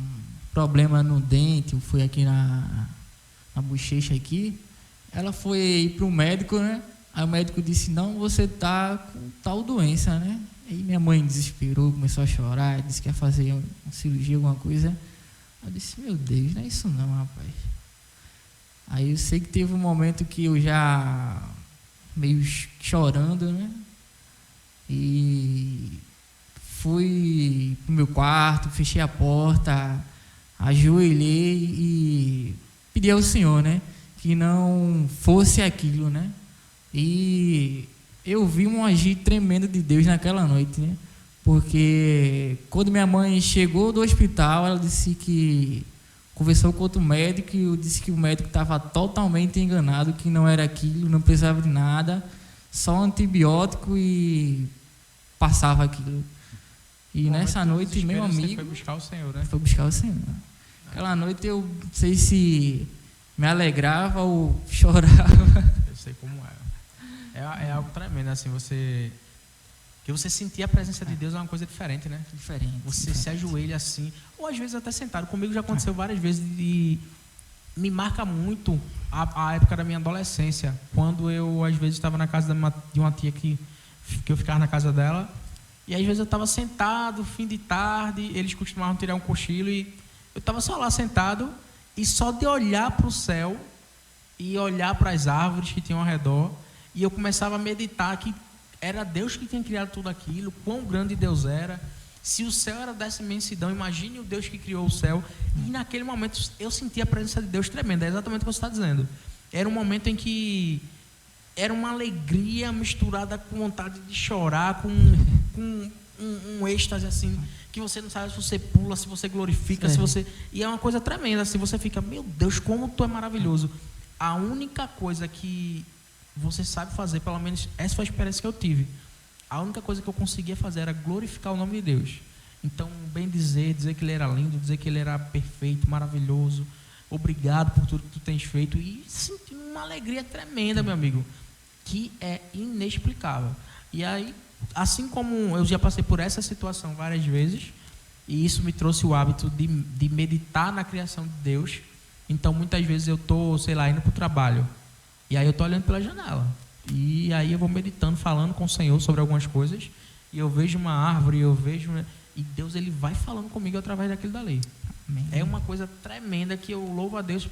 problema no dente, foi aqui na bochecha aqui, ela foi ir para o médico, né? Aí o médico disse: não, você está com tal doença, né? Aí minha mãe desesperou, começou a chorar, disse que ia fazer uma cirurgia, alguma coisa. Eu disse: meu Deus, não é isso não, rapaz. Aí eu sei que teve um momento que eu já meio chorando, né? E fui pro meu quarto, fechei a porta, ajoelhei e pedi ao Senhor, né, que não fosse aquilo, né? E eu vi um agir tremendo de Deus naquela noite, né? Porque quando minha mãe chegou do hospital, ela disse que conversou com outro médico e eu disse que o médico estava totalmente enganado, que não era aquilo, não precisava de nada, só antibiótico e passava aquilo. E nessa noite, meu amigo... Você foi buscar o Senhor, né? Foi buscar o Senhor. Aquela noite eu não sei se me alegrava ou chorava. Eu sei como é. É algo tremendo, assim, que você sentir a presença de Deus é uma coisa diferente, né? Diferente. Você se ajoelha assim, ou às vezes até sentado. Comigo já aconteceu várias vezes e me marca muito a época da minha adolescência, quando eu às vezes estava na casa de uma tia que eu ficava na casa dela, e às vezes eu estava sentado, fim de tarde, eles costumavam tirar um cochilo e eu estava só lá sentado e só de olhar para o céu e olhar para as árvores que tinham ao redor, e eu começava a meditar que era Deus que tinha criado tudo aquilo, quão grande Deus era, Se o céu era dessa imensidão, imagine o Deus que criou o céu. E naquele momento eu senti a presença de Deus tremenda. É exatamente o que você está dizendo. Era um momento em que era uma alegria misturada com vontade de chorar, com um êxtase assim, que você não sabe se você pula, se você glorifica, se você... E é uma coisa tremenda, assim, você fica, meu Deus, como tu é maravilhoso. A única coisa que você sabe fazer, pelo menos essa foi a experiência que eu tive, a única coisa que eu conseguia fazer era glorificar o nome de Deus. Então, bem dizer que Ele era lindo, dizer que Ele era perfeito, maravilhoso, obrigado por tudo que tu tens feito, e senti uma alegria tremenda, meu amigo, que é inexplicável. E aí, assim como eu já passei por essa situação várias vezes, e isso me trouxe o hábito de meditar na criação de Deus. Então, muitas vezes eu estou, sei lá, indo para o trabalho, e aí eu estou olhando pela janela, e aí eu vou meditando, falando com o Senhor sobre algumas coisas, e eu vejo uma árvore, e Deus, Ele vai falando comigo através daquilo dali. Amém. É uma coisa tremenda que eu louvo a Deus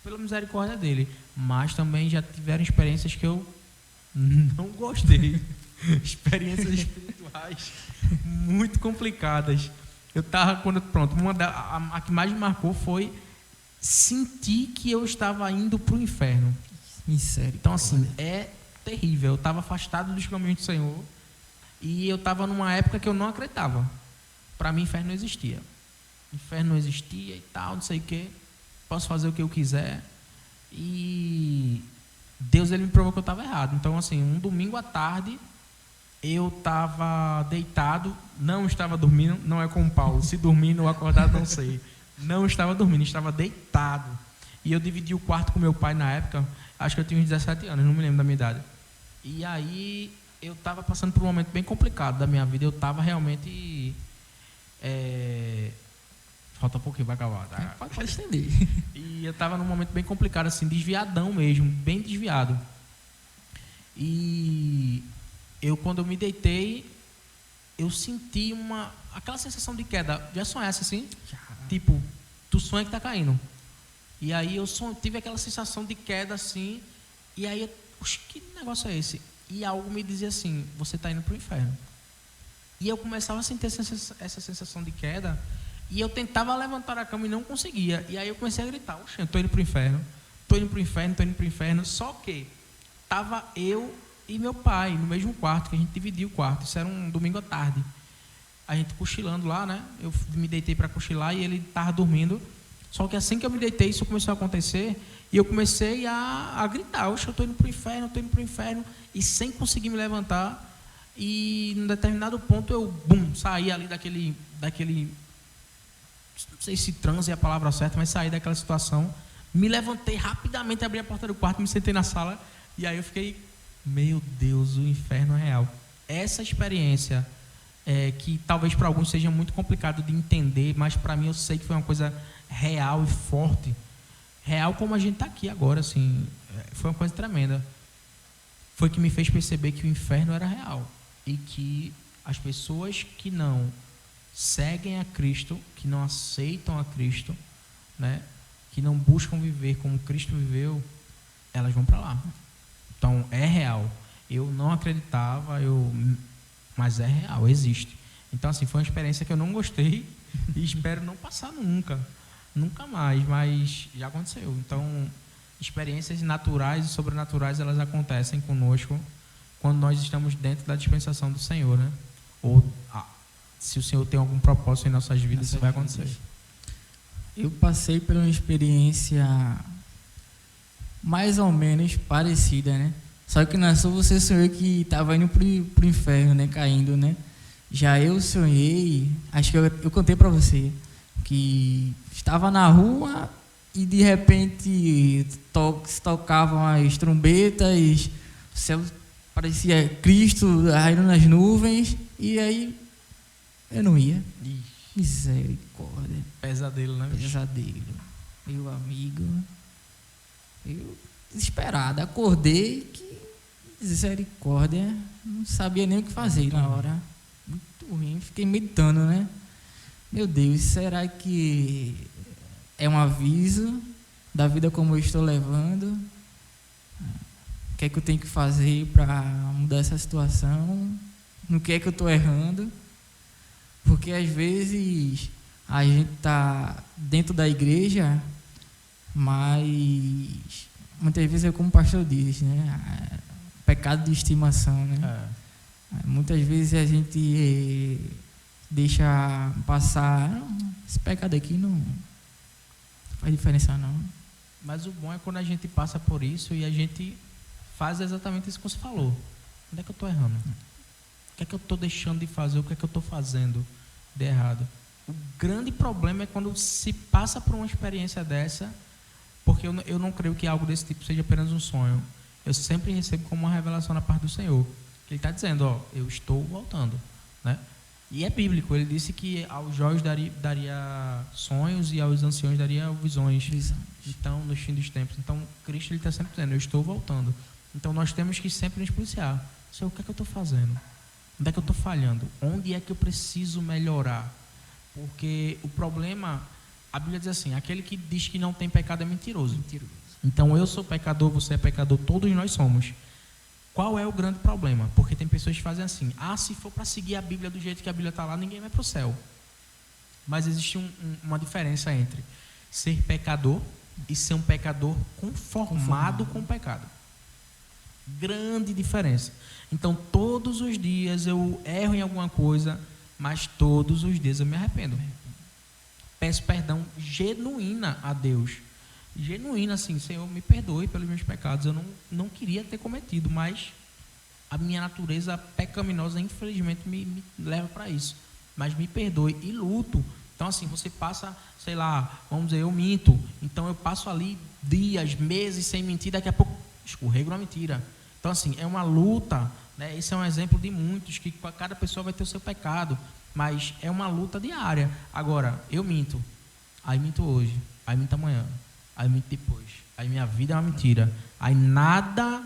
pela misericórdia dEle, mas também já tiveram experiências que eu não gostei. Experiências espirituais muito complicadas. Eu estava, a que mais me marcou foi sentir que eu estava indo para o inferno. Miséria. Então, assim, é terrível. Eu estava afastado dos caminhos do Senhor e eu estava numa época que eu não acreditava. Para mim, inferno não existia. Inferno não existia e tal, não sei o quê. Posso fazer o que eu quiser. E Deus, Ele me provou que eu estava errado. Então, assim, um domingo à tarde, eu estava deitado, não estava dormindo, não é como Paulo, se dormindo ou acordado, não sei. Não estava dormindo, estava deitado. E eu dividi o quarto com meu pai na época, acho que eu tinha uns 17 anos, não me lembro da minha idade. E aí eu estava passando por um momento bem complicado da minha vida, eu estava realmente... Falta um pouquinho, vai acabar. Tá? Pode estender. E eu estava num momento bem complicado, assim, desviadão mesmo, bem desviado. E quando eu me deitei, eu senti aquela sensação de queda. Já sonhasse assim? Já. Tipo, tu sonha que tá caindo. E aí eu tive aquela sensação de queda assim, e aí, que negócio é esse? E algo me dizia assim, você tá indo pro inferno. E eu começava a sentir essa sensação de queda, e eu tentava levantar a cama e não conseguia. E aí eu comecei a gritar, oxe, eu tô indo pro inferno, tô indo pro inferno, tô indo pro inferno. Só que tava eu e meu pai no mesmo quarto, que a gente dividia o quarto. Isso era um domingo à tarde. A gente cochilando lá, né? Eu me deitei para cochilar e ele estava dormindo. Só que assim que eu me deitei, isso começou a acontecer. E eu comecei a gritar, oxe, eu estou indo para o inferno, eu estou indo para o inferno. E sem conseguir me levantar. E num determinado ponto eu, saí ali daquele... Não sei se transe é a palavra certa, mas saí daquela situação. Me levantei rapidamente, abri a porta do quarto, me sentei na sala. E aí eu fiquei... Meu Deus, o inferno é real. Essa experiência, que talvez para alguns seja muito complicado de entender, mas para mim eu sei que foi uma coisa real e forte. Real como a gente está aqui agora, assim, foi uma coisa tremenda. Foi que me fez perceber que o inferno era real. E que as pessoas que não seguem a Cristo, que não aceitam a Cristo, né, que não buscam viver como Cristo viveu, elas vão para lá. Então, é real. Eu não acreditava, mas é real, existe. Então, assim, foi uma experiência que eu não gostei e espero não passar nunca mais, mas já aconteceu. Então, experiências naturais e sobrenaturais, elas acontecem conosco quando nós estamos dentro da dispensação do Senhor, né? Ou, se o Senhor tem algum propósito em nossas vidas, isso vai acontecer. Eu passei por uma experiência mais ou menos parecida, né? Só que não é só você sonhou que estava indo pro inferno, né? Caindo, né? Já eu sonhei, acho que eu contei para você, que estava na rua e de repente tocavam as trombetas, o céu parecia Cristo raiando nas nuvens, e aí eu não ia. Misericórdia. Pesadelo, né? Pesadelo. Meu amigo... Eu, desesperado, acordei, que misericórdia, não sabia nem o que fazer na hora. Muito ruim, fiquei meditando, né? Meu Deus, será que é um aviso da vida como eu estou levando? O que é que eu tenho que fazer para mudar essa situação? No que é que eu estou errando? Porque às vezes a gente tá dentro da igreja, mas muitas vezes é como o pastor diz, né? Pecado de estimação, né? Muitas vezes a gente deixa passar, esse pecado aqui não faz diferença não. Mas o bom é quando a gente passa por isso e a gente faz exatamente isso que você falou. Onde é que eu estou errando? O que é que eu estou deixando de fazer? O que é que eu estou fazendo de errado? O grande problema é quando se passa por uma experiência dessa, porque eu não creio que algo desse tipo seja apenas um sonho. Eu sempre recebo como uma revelação da parte do Senhor. Ele está dizendo, ó, eu estou voltando, né? E é bíblico, ele disse que aos jovens daria sonhos e aos anciões daria visões. Então, no fim dos tempos. Então, Cristo está sempre dizendo, eu estou voltando. Então, nós temos que sempre nos policiar. Senhor, o que é que eu estou fazendo? Onde é que eu estou falhando? Onde é que eu preciso melhorar? Porque o problema, a Bíblia diz assim, aquele que diz que não tem pecado é mentiroso. Então, eu sou pecador, você é pecador, todos nós somos. Qual é o grande problema? Porque tem pessoas que fazem assim, se for para seguir a Bíblia do jeito que a Bíblia está lá, ninguém vai para o céu. Mas existe uma diferença entre ser pecador e ser um pecador conformado com o pecado. Grande diferença. Então, todos os dias eu erro em alguma coisa, mas todos os dias eu me arrependo. Peço perdão genuína a Deus. Genuína, assim, Senhor, me perdoe pelos meus pecados. Eu não queria ter cometido, mas a minha natureza pecaminosa, infelizmente, me leva para isso. Mas me perdoe e luto. Então, assim, você passa, sei lá, vamos dizer, eu minto. Então, eu passo ali dias, meses sem mentir, daqui a pouco escorrego na mentira. Então, assim, é uma luta, né? Esse é um exemplo de muitos, que cada pessoa vai ter o seu pecado, mas é uma luta diária. Agora, eu minto, aí minto hoje, aí minto amanhã, aí minto depois, aí minha vida é uma mentira, aí nada,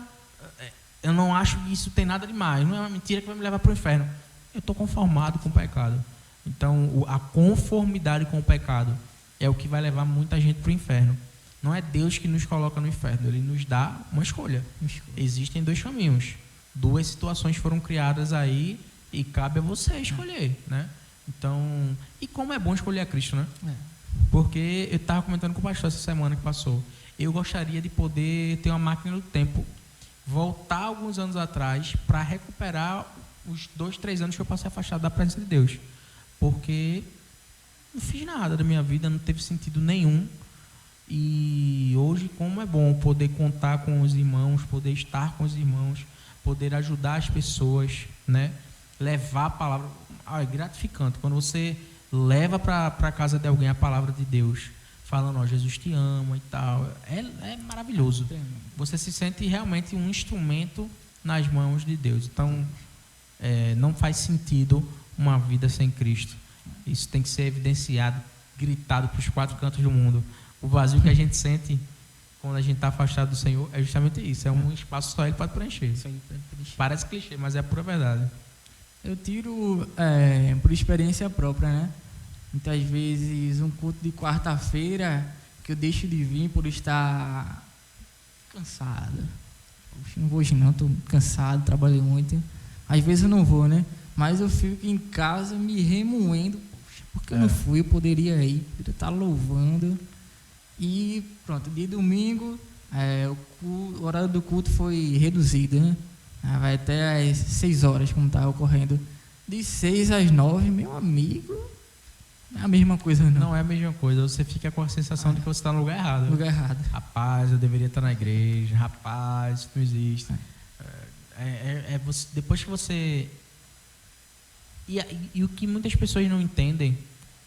eu não acho que isso tem nada demais, não é uma mentira que vai me levar para o inferno. Eu estou conformado com o pecado. Então, a conformidade com o pecado é o que vai levar muita gente para o inferno. Não é Deus que nos coloca no inferno, Ele nos dá uma escolha. Existem dois caminhos, duas situações foram criadas aí e cabe a você escolher, né? Então, e como é bom escolher a Cristo, né? Porque eu estava comentando com o pastor essa semana que passou, eu gostaria de poder ter uma máquina do tempo, voltar alguns anos atrás para recuperar os 2, 3 anos que eu passei afastado da presença de Deus, porque não fiz nada da minha vida, não teve sentido nenhum. E hoje, como é bom poder contar com os irmãos, poder estar com os irmãos, poder ajudar as pessoas, né? Levar a palavra, é gratificante quando você leva para a casa de alguém a palavra de Deus, falando, ó, Jesus te ama e tal, é maravilhoso. Você se sente realmente um instrumento nas mãos de Deus. Então, não faz sentido uma vida sem Cristo. Isso tem que ser evidenciado, gritado para os 4 cantos do mundo. O vazio que a gente sente quando a gente está afastado do Senhor é justamente isso. É um espaço só Ele pode preencher. Parece clichê, mas é a pura verdade. Eu tiro por experiência própria, né? Muitas vezes um culto de quarta-feira que eu deixo de vir por estar cansado. Poxa, não vou hoje não, estou cansado, trabalhei muito. Às vezes eu não vou, né? Mas eu fico em casa me remoendo. Poxa, por que eu não fui? Eu poderia ir, poderia estar louvando. E pronto, dia de domingo, o horário do culto foi reduzido, né? Vai até às 6 horas, como está ocorrendo. De 6 às 9, meu amigo, não é a mesma coisa, não. Não é a mesma coisa, você fica com a sensação de que você está no lugar errado. Lugar errado. Rapaz, eu deveria estar na igreja, rapaz, isso não existe. Você, depois que você... E o que muitas pessoas não entendem,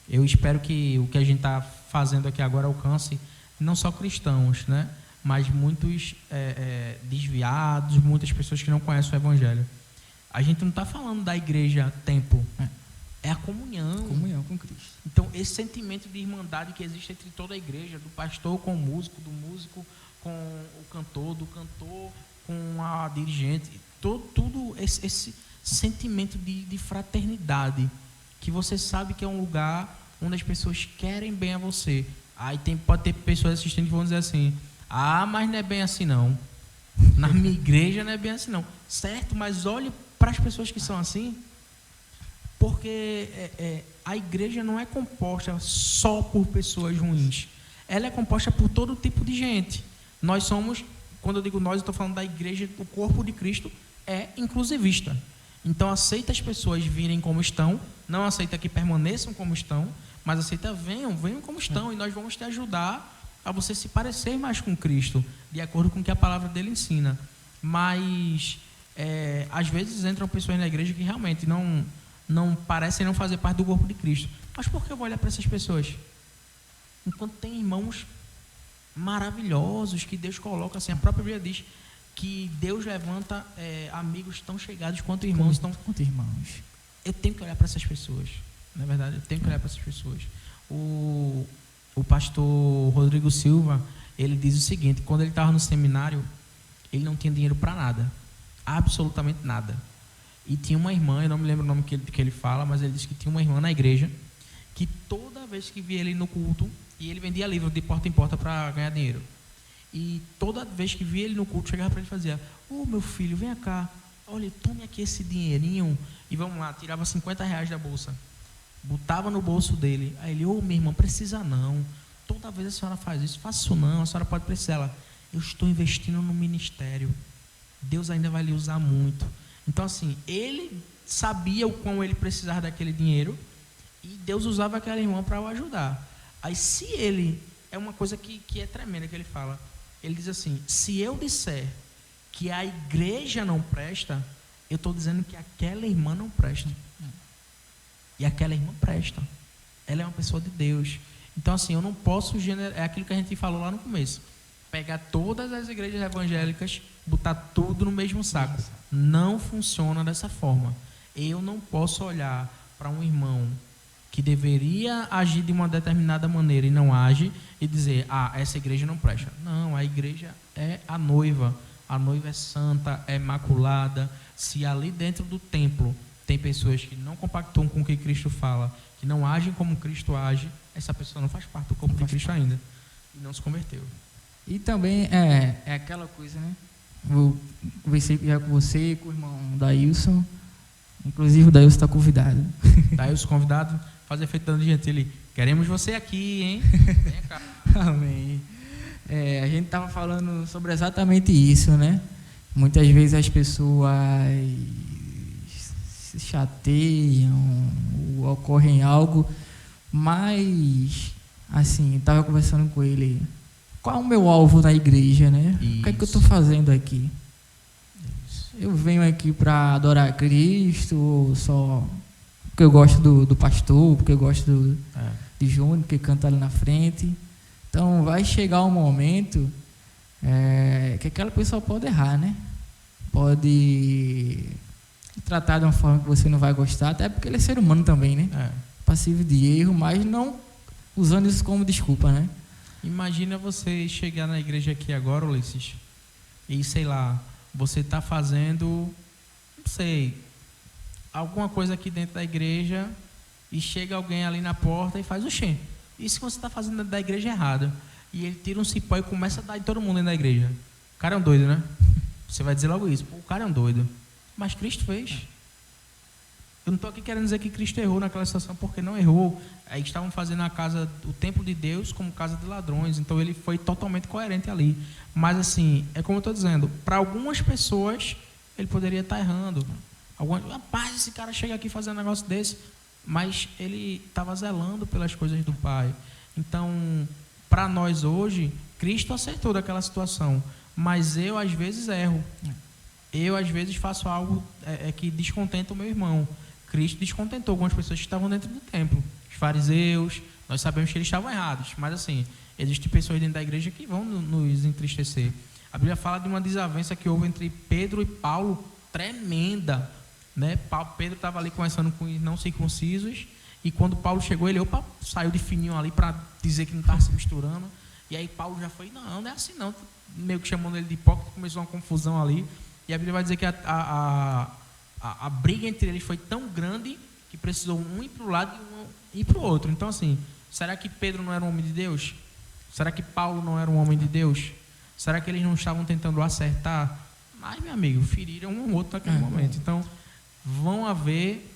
eu espero que o que a gente está fazendo aqui agora alcance não só cristãos, né? Mas muitos desviados, muitas pessoas que não conhecem o Evangelho. A gente não está falando da igreja templo, é a comunhão. Comunhão com Cristo. Então, esse sentimento de irmandade que existe entre toda a igreja, do pastor com o músico, do músico com o cantor, do cantor com a dirigente, tudo esse sentimento de fraternidade, que você sabe que é um lugar onde as pessoas querem bem a você. Aí pode ter pessoas assistindo que vão dizer assim, mas não é bem assim não. Na minha igreja não é bem assim não. Certo, mas olhe para as pessoas que são assim. Por porque a igreja não é composta só por pessoas ruins. Ela é composta por todo tipo de gente. Nós somos, quando eu digo nós, eu estou falando da igreja, o corpo de Cristo é inclusivista. Então aceita as pessoas virem como estão, não aceita que permaneçam como estão, mas aceita venham como estão, e nós vamos te ajudar a você se parecer mais com Cristo, de acordo com o que a palavra dele ensina. Mas às vezes entram pessoas na igreja que realmente não parecem não fazer parte do corpo de Cristo. Mas por que eu vou olhar para essas pessoas? Enquanto tem irmãos maravilhosos que Deus coloca, assim, a própria Bíblia diz que Deus levanta amigos tão chegados quanto irmãos. Quanto irmãos. Eu tenho que olhar para essas pessoas. Na verdade, eu tenho que olhar para essas pessoas. O pastor Rodrigo Silva, ele diz o seguinte: quando ele estava no seminário, ele não tinha dinheiro para nada, absolutamente nada. E tinha uma irmã, eu não me lembro o nome que ele fala, mas ele disse que tinha uma irmã na igreja que toda vez que via ele no culto, e ele vendia livro de porta em porta para ganhar dinheiro, e toda vez que via ele no culto, chegava para ele e fazia: meu filho, vem cá, olha, tome aqui esse dinheirinho, e vamos lá, tirava R$50 da bolsa, botava no bolso dele. Aí ele: minha irmã, precisa não, toda vez a senhora faz isso. Faça isso não, a senhora pode precisar. Ela: eu estou investindo no ministério, Deus ainda vai lhe usar muito. Então assim, ele sabia o quão ele precisava daquele dinheiro, e Deus usava aquela irmã para o ajudar. Aí se ele, é uma coisa que é tremenda que ele fala, ele diz assim: se eu disser que a igreja não presta, eu estou dizendo que aquela irmã não presta. E aquela irmã presta. Ela é uma pessoa de Deus. Então assim, eu não posso é aquilo que a gente falou lá no começo, pegar todas as igrejas evangélicas, botar tudo no mesmo saco. Não funciona dessa forma. Eu não posso olhar para um irmão que deveria agir de uma determinada maneira e não age, e dizer: essa igreja não presta. Não, a igreja é a noiva é santa, é imaculada. Se ali dentro do templo tem pessoas que não compactuam com o que Cristo fala, que não agem como Cristo age, essa pessoa não faz parte do corpo de Cristo ainda, e não se converteu. E também é aquela coisa, né? Vou conversei já com você e com o irmão Dailson. Inclusive o Dailson está convidado. Dailson convidado, fazer feito dando gente. Ele: queremos você aqui, hein? Vem cá. Amém. A gente estava falando sobre exatamente isso, né? Muitas vezes as pessoas se chateiam, ou ocorrem algo, mas assim, estava conversando com ele: qual é o meu alvo na igreja, né? Isso. O que é que eu estou fazendo aqui? Isso. Eu venho aqui para adorar a Cristo, ou só porque eu gosto do pastor, porque eu gosto de Júnior, que canta ali na frente? Então vai chegar um momento que aquela pessoa pode errar, né? Pode tratar de uma forma que você não vai gostar, até porque ele é ser humano também, né? Passivo de erro, mas não usando isso como desculpa, né? Imagina você chegar na igreja aqui agora, Ulisses, e sei lá, você está fazendo, não sei, alguma coisa aqui dentro da igreja, e chega alguém ali na porta e faz: oxê, isso que você está fazendo dentro da igreja é errado. E ele tira um cipó e começa a dar em todo mundo dentro da igreja. O cara é um doido, né? Você vai dizer logo isso: o cara é um doido. Mas Cristo fez. Eu não estou aqui querendo dizer que Cristo errou naquela situação, porque não errou. Aí estavam fazendo o templo de Deus como casa de ladrões, então ele foi totalmente coerente ali. Mas assim, é como eu estou dizendo, para algumas pessoas ele poderia estar errando. Rapaz, esse cara chega aqui fazendo um negócio desse, mas ele estava zelando pelas coisas do Pai. Então, para nós hoje, Cristo acertou daquela situação, mas eu às vezes erro. Eu às vezes faço algo que descontenta o meu irmão. Cristo descontentou algumas pessoas que estavam dentro do templo. Os fariseus, nós sabemos que eles estavam errados, mas assim, existem pessoas dentro da igreja que vão nos entristecer. A Bíblia fala de uma desavença que houve entre Pedro e Paulo, tremenda, né? Pedro estava ali conversando com os não circuncisos, e quando Paulo chegou, ele saiu de fininho ali para dizer que não estava se misturando, e aí Paulo já foi: não é assim não, meio que chamando ele de hipócrita, começou uma confusão ali, e a Bíblia vai dizer que a briga entre eles foi tão grande que precisou um ir para o lado e ir para o outro. Então assim, será que Pedro não era um homem de Deus? Será que Paulo não era um homem de Deus? Será que eles não estavam tentando acertar? Mas, meu amigo, feriram um ou outro naquele momento. Então, vão haver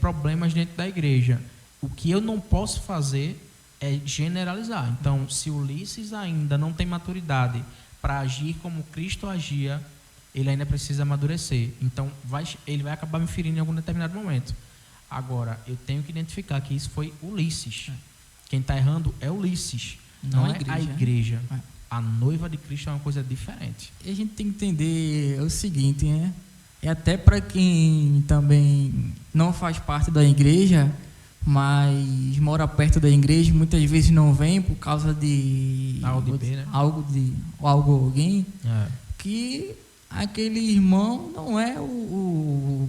problemas dentro da igreja. O que eu não posso fazer é generalizar. Então, se Ulisses ainda não tem maturidade para agir como Cristo agia, ele ainda precisa amadurecer. Então, ele vai acabar me ferindo em algum determinado momento. Agora, eu tenho que identificar que isso foi Ulisses. Quem está errando é Ulisses, não é a igreja. A noiva de Cristo é uma coisa diferente. E a gente tem que entender o seguinte, né? É até para quem também não faz parte da igreja, mas mora perto da igreja, muitas vezes não vem por causa de alguém, que aquele irmão não é o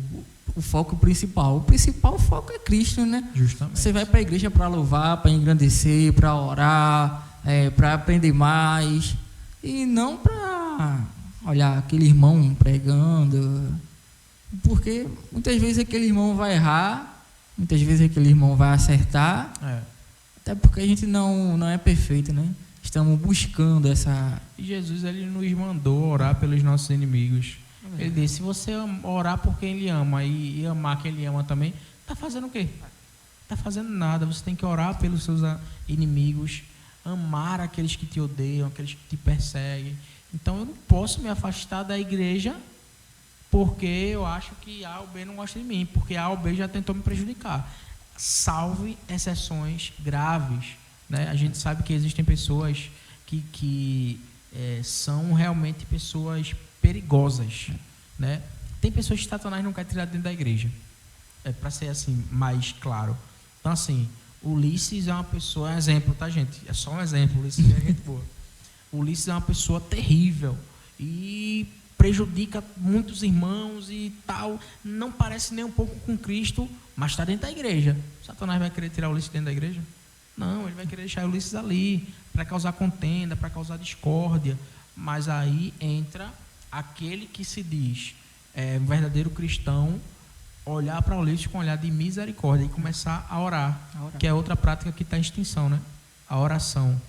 foco principal. O principal foco é Cristo, né? Justamente. Você vai para a igreja para louvar, para engrandecer, para orar, para aprender mais, e não para olhar aquele irmão pregando, porque muitas vezes aquele irmão vai errar, muitas vezes aquele irmão vai acertar, até porque a gente não é perfeito, né? Estamos buscando essa... E Jesus, ele nos mandou orar pelos nossos inimigos. Ele disse, se você orar por quem ele ama e amar quem ele ama também, está fazendo o quê? Está fazendo nada. Você tem que orar pelos seus inimigos, amar aqueles que te odeiam, aqueles que te perseguem. Então eu não posso me afastar da igreja porque eu acho que A ou B não gosta de mim, porque A ou B já tentou me prejudicar. Salve exceções graves, né? A gente sabe que existem pessoas que são realmente pessoas perigosas, né? Tem pessoas que Satanás não quer tirar dentro da igreja, para ser assim mais claro. Então assim, Ulisses é uma pessoa, um exemplo, tá, gente? É só um exemplo. Ulisses é gente boa. Ulisses é uma pessoa terrível e prejudica muitos irmãos e tal. Não parece nem um pouco com Cristo, mas está dentro da igreja. Satanás vai querer tirar Ulisses dentro da igreja? Não, ele vai querer deixar Ulisses ali para causar contenda, para causar discórdia. Mas aí entra aquele que se diz um verdadeiro cristão, olhar para Ulisses com um olhar de misericórdia e começar a orar, que é outra prática que está em extinção, né? A oração.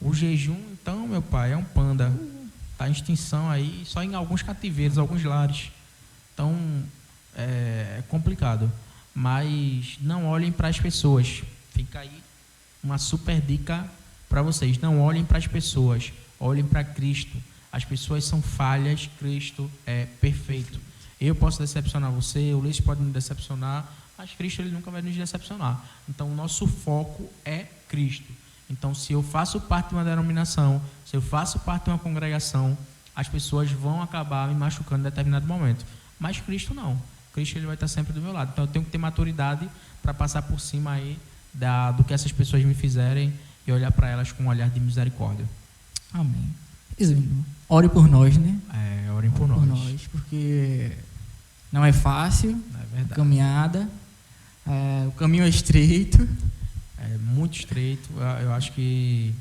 O jejum, então, meu pai, é um panda. Está em extinção aí, só em alguns cativeiros, alguns lares. Então, é complicado. Mas não olhem para as pessoas. Fica aí uma super dica para vocês. Não olhem para as pessoas, olhem para Cristo. As pessoas são falhas, Cristo é perfeito. Eu posso decepcionar você, o Ulisses pode me decepcionar, mas Cristo ele nunca vai nos decepcionar. Então, o nosso foco é Cristo. Então, se eu faço parte de uma denominação, se eu faço parte de uma congregação, as pessoas vão acabar me machucando em determinado momento. Mas Cristo não. Cristo ele vai estar sempre do meu lado. Então, eu tenho que ter maturidade para passar por cima aí do que essas pessoas me fizerem e olhar para elas com um olhar de misericórdia. Amém. Ore por nós, né? Orem por nós. Porque não é fácil, a caminhada, o caminho é estreito. É muito estreito. Eu acho que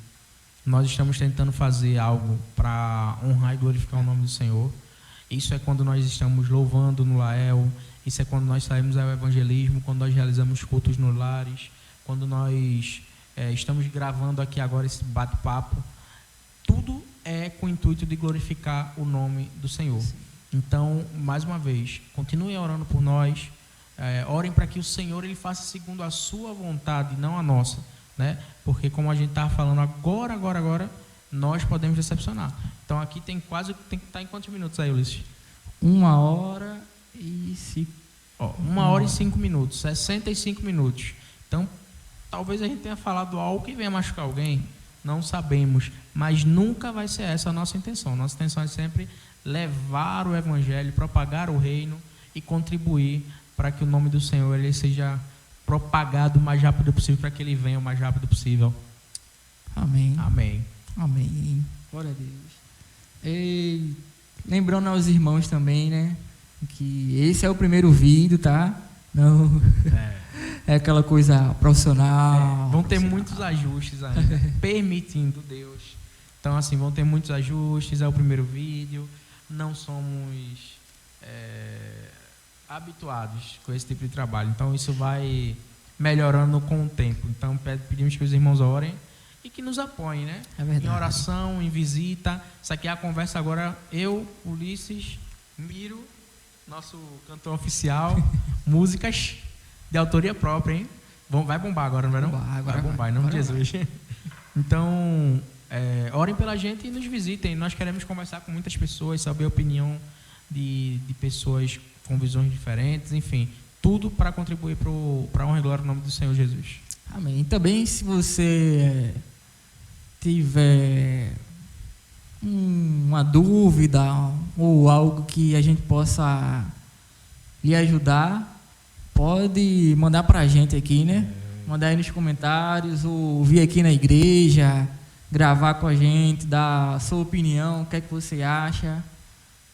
nós estamos tentando fazer algo para honrar e glorificar o nome do Senhor. Isso é quando nós estamos louvando no Lael, isso é quando nós saímos ao evangelismo, quando nós realizamos cultos nos lares, quando nós estamos gravando aqui agora esse bate-papo. Tudo é com o intuito de glorificar o nome do Senhor. Sim. Então, mais uma vez, continuem orando por nós, orem para que o Senhor ele faça segundo a sua vontade, não a nossa, né? Porque como a gente estava falando agora, nós podemos decepcionar. Então aqui tem que estar em quantos minutos aí, Ulisses? 1 hora e 5. 1 hora e 5 minutos, 65 minutos. Então, talvez a gente tenha falado algo que venha machucar alguém, não sabemos, mas nunca vai ser essa a nossa intenção. Nossa intenção é sempre levar o evangelho, propagar o reino e contribuir para que o nome do Senhor ele seja propagado o mais rápido possível, para que ele venha o mais rápido possível. Amém. Amém. Amém. Glória a Deus. E lembrando aos irmãos também, né, que esse é o primeiro vídeo, tá? Não é aquela coisa profissional. Vão ter muitos ajustes ainda, permitindo Deus. Então, assim, vão ter muitos ajustes, é o primeiro vídeo. Não somos habituados com esse tipo de trabalho. Então, isso vai melhorando com o tempo. Então, pedimos que os irmãos orem e que nos apoiem, né? É verdade. Em oração, em visita. Isso aqui é a conversa agora. Eu, Ulisses, Miro, nosso cantor oficial, músicas, de autoria própria, hein? Vai bombar agora, não vai não? Vai bombar, em nome de Jesus. Então, orem pela gente e nos visitem. Nós queremos conversar com muitas pessoas, saber a opinião de pessoas com visões diferentes, enfim, tudo para contribuir para a honra e glória no nome do Senhor Jesus. Amém. E também, se você tiver uma dúvida ou algo que a gente possa lhe ajudar, pode mandar para a gente aqui, né? Mandar aí nos comentários, ou vir aqui na igreja, gravar com a gente, dar a sua opinião, o que é que você acha.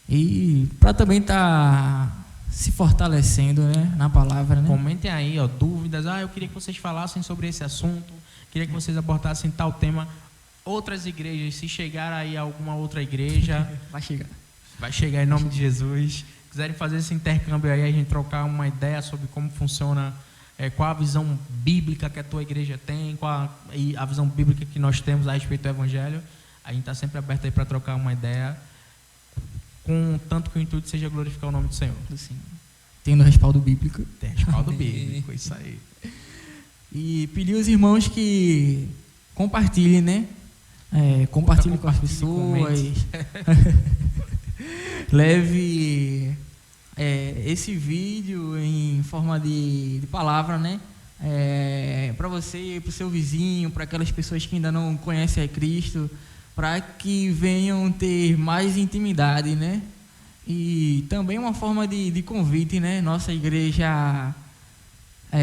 E para também estar se fortalecendo, né, na palavra, né? Comentem aí, dúvidas. Eu queria que vocês falassem sobre esse assunto, queria que vocês abordassem tal tema. Outras igrejas, se chegar aí alguma outra igreja, vai chegar em nome de Jesus. Quiserem fazer esse intercâmbio aí, a gente trocar uma ideia sobre como funciona, qual a visão bíblica que a tua igreja tem, qual a visão bíblica que nós temos a respeito do Evangelho, a gente está sempre aberto aí para trocar uma ideia, com tanto que o intuito seja glorificar o nome do Senhor. Sim. Tendo respaldo bíblico. Tem respaldo bíblico, isso aí. E pedir aos irmãos que compartilhem, né? Compartilhe com as pessoas. Leve esse vídeo em forma de palavra, né? Para você, para o seu vizinho, para aquelas pessoas que ainda não conhecem a Cristo, para que venham ter mais intimidade, né? E também uma forma de convite, né? Nossa igreja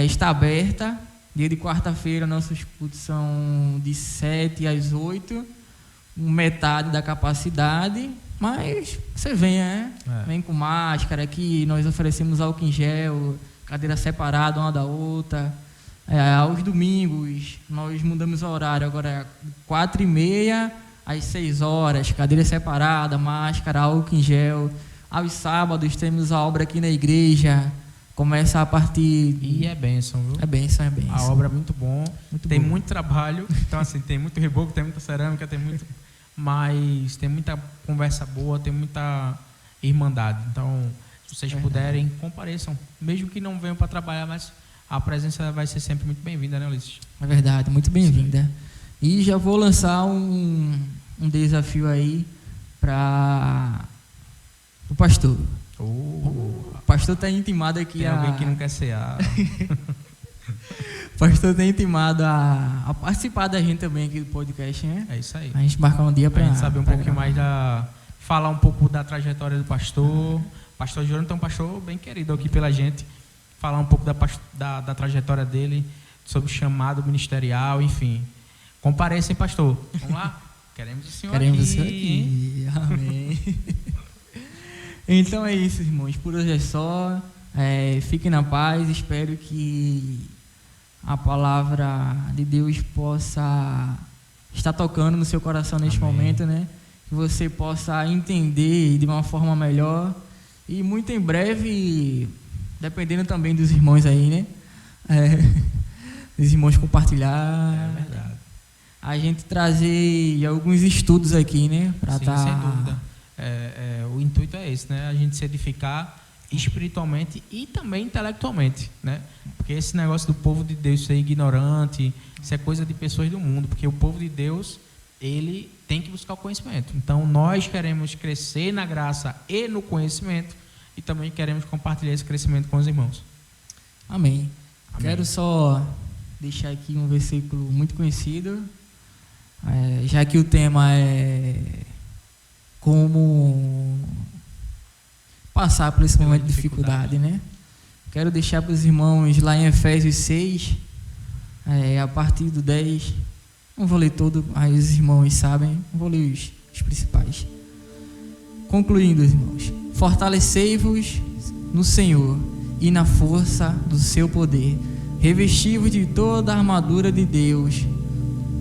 está aberta. Dia de quarta-feira, nossos cultos são de 7 às 8, metade da capacidade, mas você venha, vem com máscara, aqui nós oferecemos álcool em gel, cadeira separada uma da outra. Aos domingos, nós mudamos o horário, agora 4h30 às 6 horas, cadeira separada, máscara, álcool em gel. Aos sábados, temos a obra aqui na igreja, começa a partir... E é bênção, viu? É bênção. A obra é muito bom. Tem boa. muito trabalho. Então, assim, tem muito reboco, tem muita cerâmica, mas tem muita conversa boa, tem muita irmandade. Então, se vocês puderem, compareçam. Mesmo que não venham para trabalhar, mas a presença vai ser sempre muito bem-vinda, né, Ulisses? É verdade, muito bem-vinda. E já vou lançar um desafio aí para o pastor. O pastor está intimado aqui. Tem alguém que não quer cear. O pastor está intimado a participar da gente também aqui do podcast, né? É isso aí. A gente marcar um dia para a gente saber um pouquinho mais falar um pouco da trajetória do pastor. Pastor Jonathan é um pastor bem querido aqui pela gente. Falar um pouco da trajetória dele, sobre o chamado ministerial, enfim. Compareçam, pastor. Vamos lá? Queremos o senhor Queremos aqui. o senhor aqui. Amém. Então é isso, irmãos. Por hoje é só. Fiquem na paz. Espero que a palavra de Deus possa estar tocando no seu coração neste momento, né? Que você possa entender de uma forma melhor. E muito em breve, dependendo também dos irmãos aí, né? Dos irmãos compartilhar. É verdade. A gente trazer alguns estudos aqui, né? Sim, sem dúvida. O intuito é esse, né? A gente se edificar espiritualmente e também intelectualmente, né? Porque esse negócio do povo de Deus ser ignorante, isso é coisa de pessoas do mundo, porque o povo de Deus, ele tem que buscar o conhecimento. Então, nós queremos crescer na graça e no conhecimento e também queremos compartilhar esse crescimento com os irmãos. Amém. Quero só deixar aqui um versículo muito conhecido, já que o tema é como passar por esse momento de dificuldade, né? Quero deixar para os irmãos lá em Efésios 6, a partir do 10. Não vou ler todo, aí os irmãos sabem. Vou ler os principais. Concluindo, irmãos: fortalecei-vos no Senhor e na força do seu poder. Revesti-vos de toda a armadura de Deus,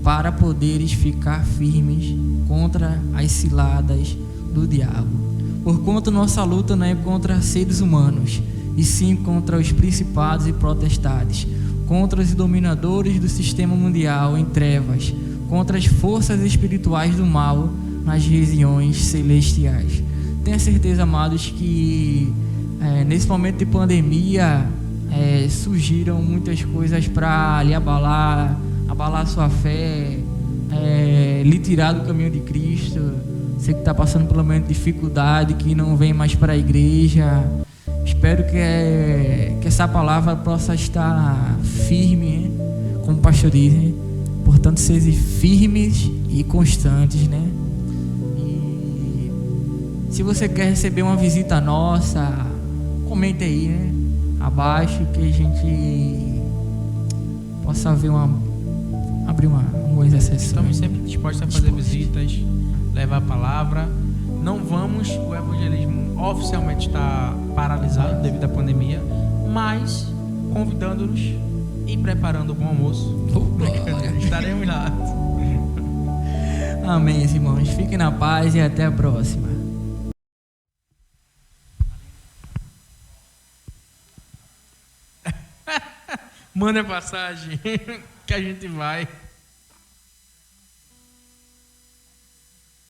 para poderes ficar firmes contra as ciladas do diabo. Porquanto nossa luta não é contra seres humanos, e sim contra os principados e potestades, contra os dominadores do sistema mundial em trevas, contra as forças espirituais do mal nas regiões celestiais. Tenha certeza, amados, que nesse momento de pandemia surgiram muitas coisas para lhe abalar sua fé, lhe tirar do caminho de Cristo. Você que está passando por um momento de dificuldade, que não vem mais para a igreja, espero que essa palavra possa estar firme, né? Como o pastor diz, né? Portanto, sejam firmes e constantes, né? E se você quer receber uma visita nossa, comente aí, né? Abaixo, que a gente possa abrir algumas exceções. Estamos sempre dispostos a fazer visitas, levar a palavra. Não vamos, o evangelismo oficialmente está paralisado devido à pandemia, mas convidando-nos e preparando o bom almoço. Estaremos lá. Amém, irmãos. Fiquem na paz e até a próxima. Manda a passagem que a gente vai.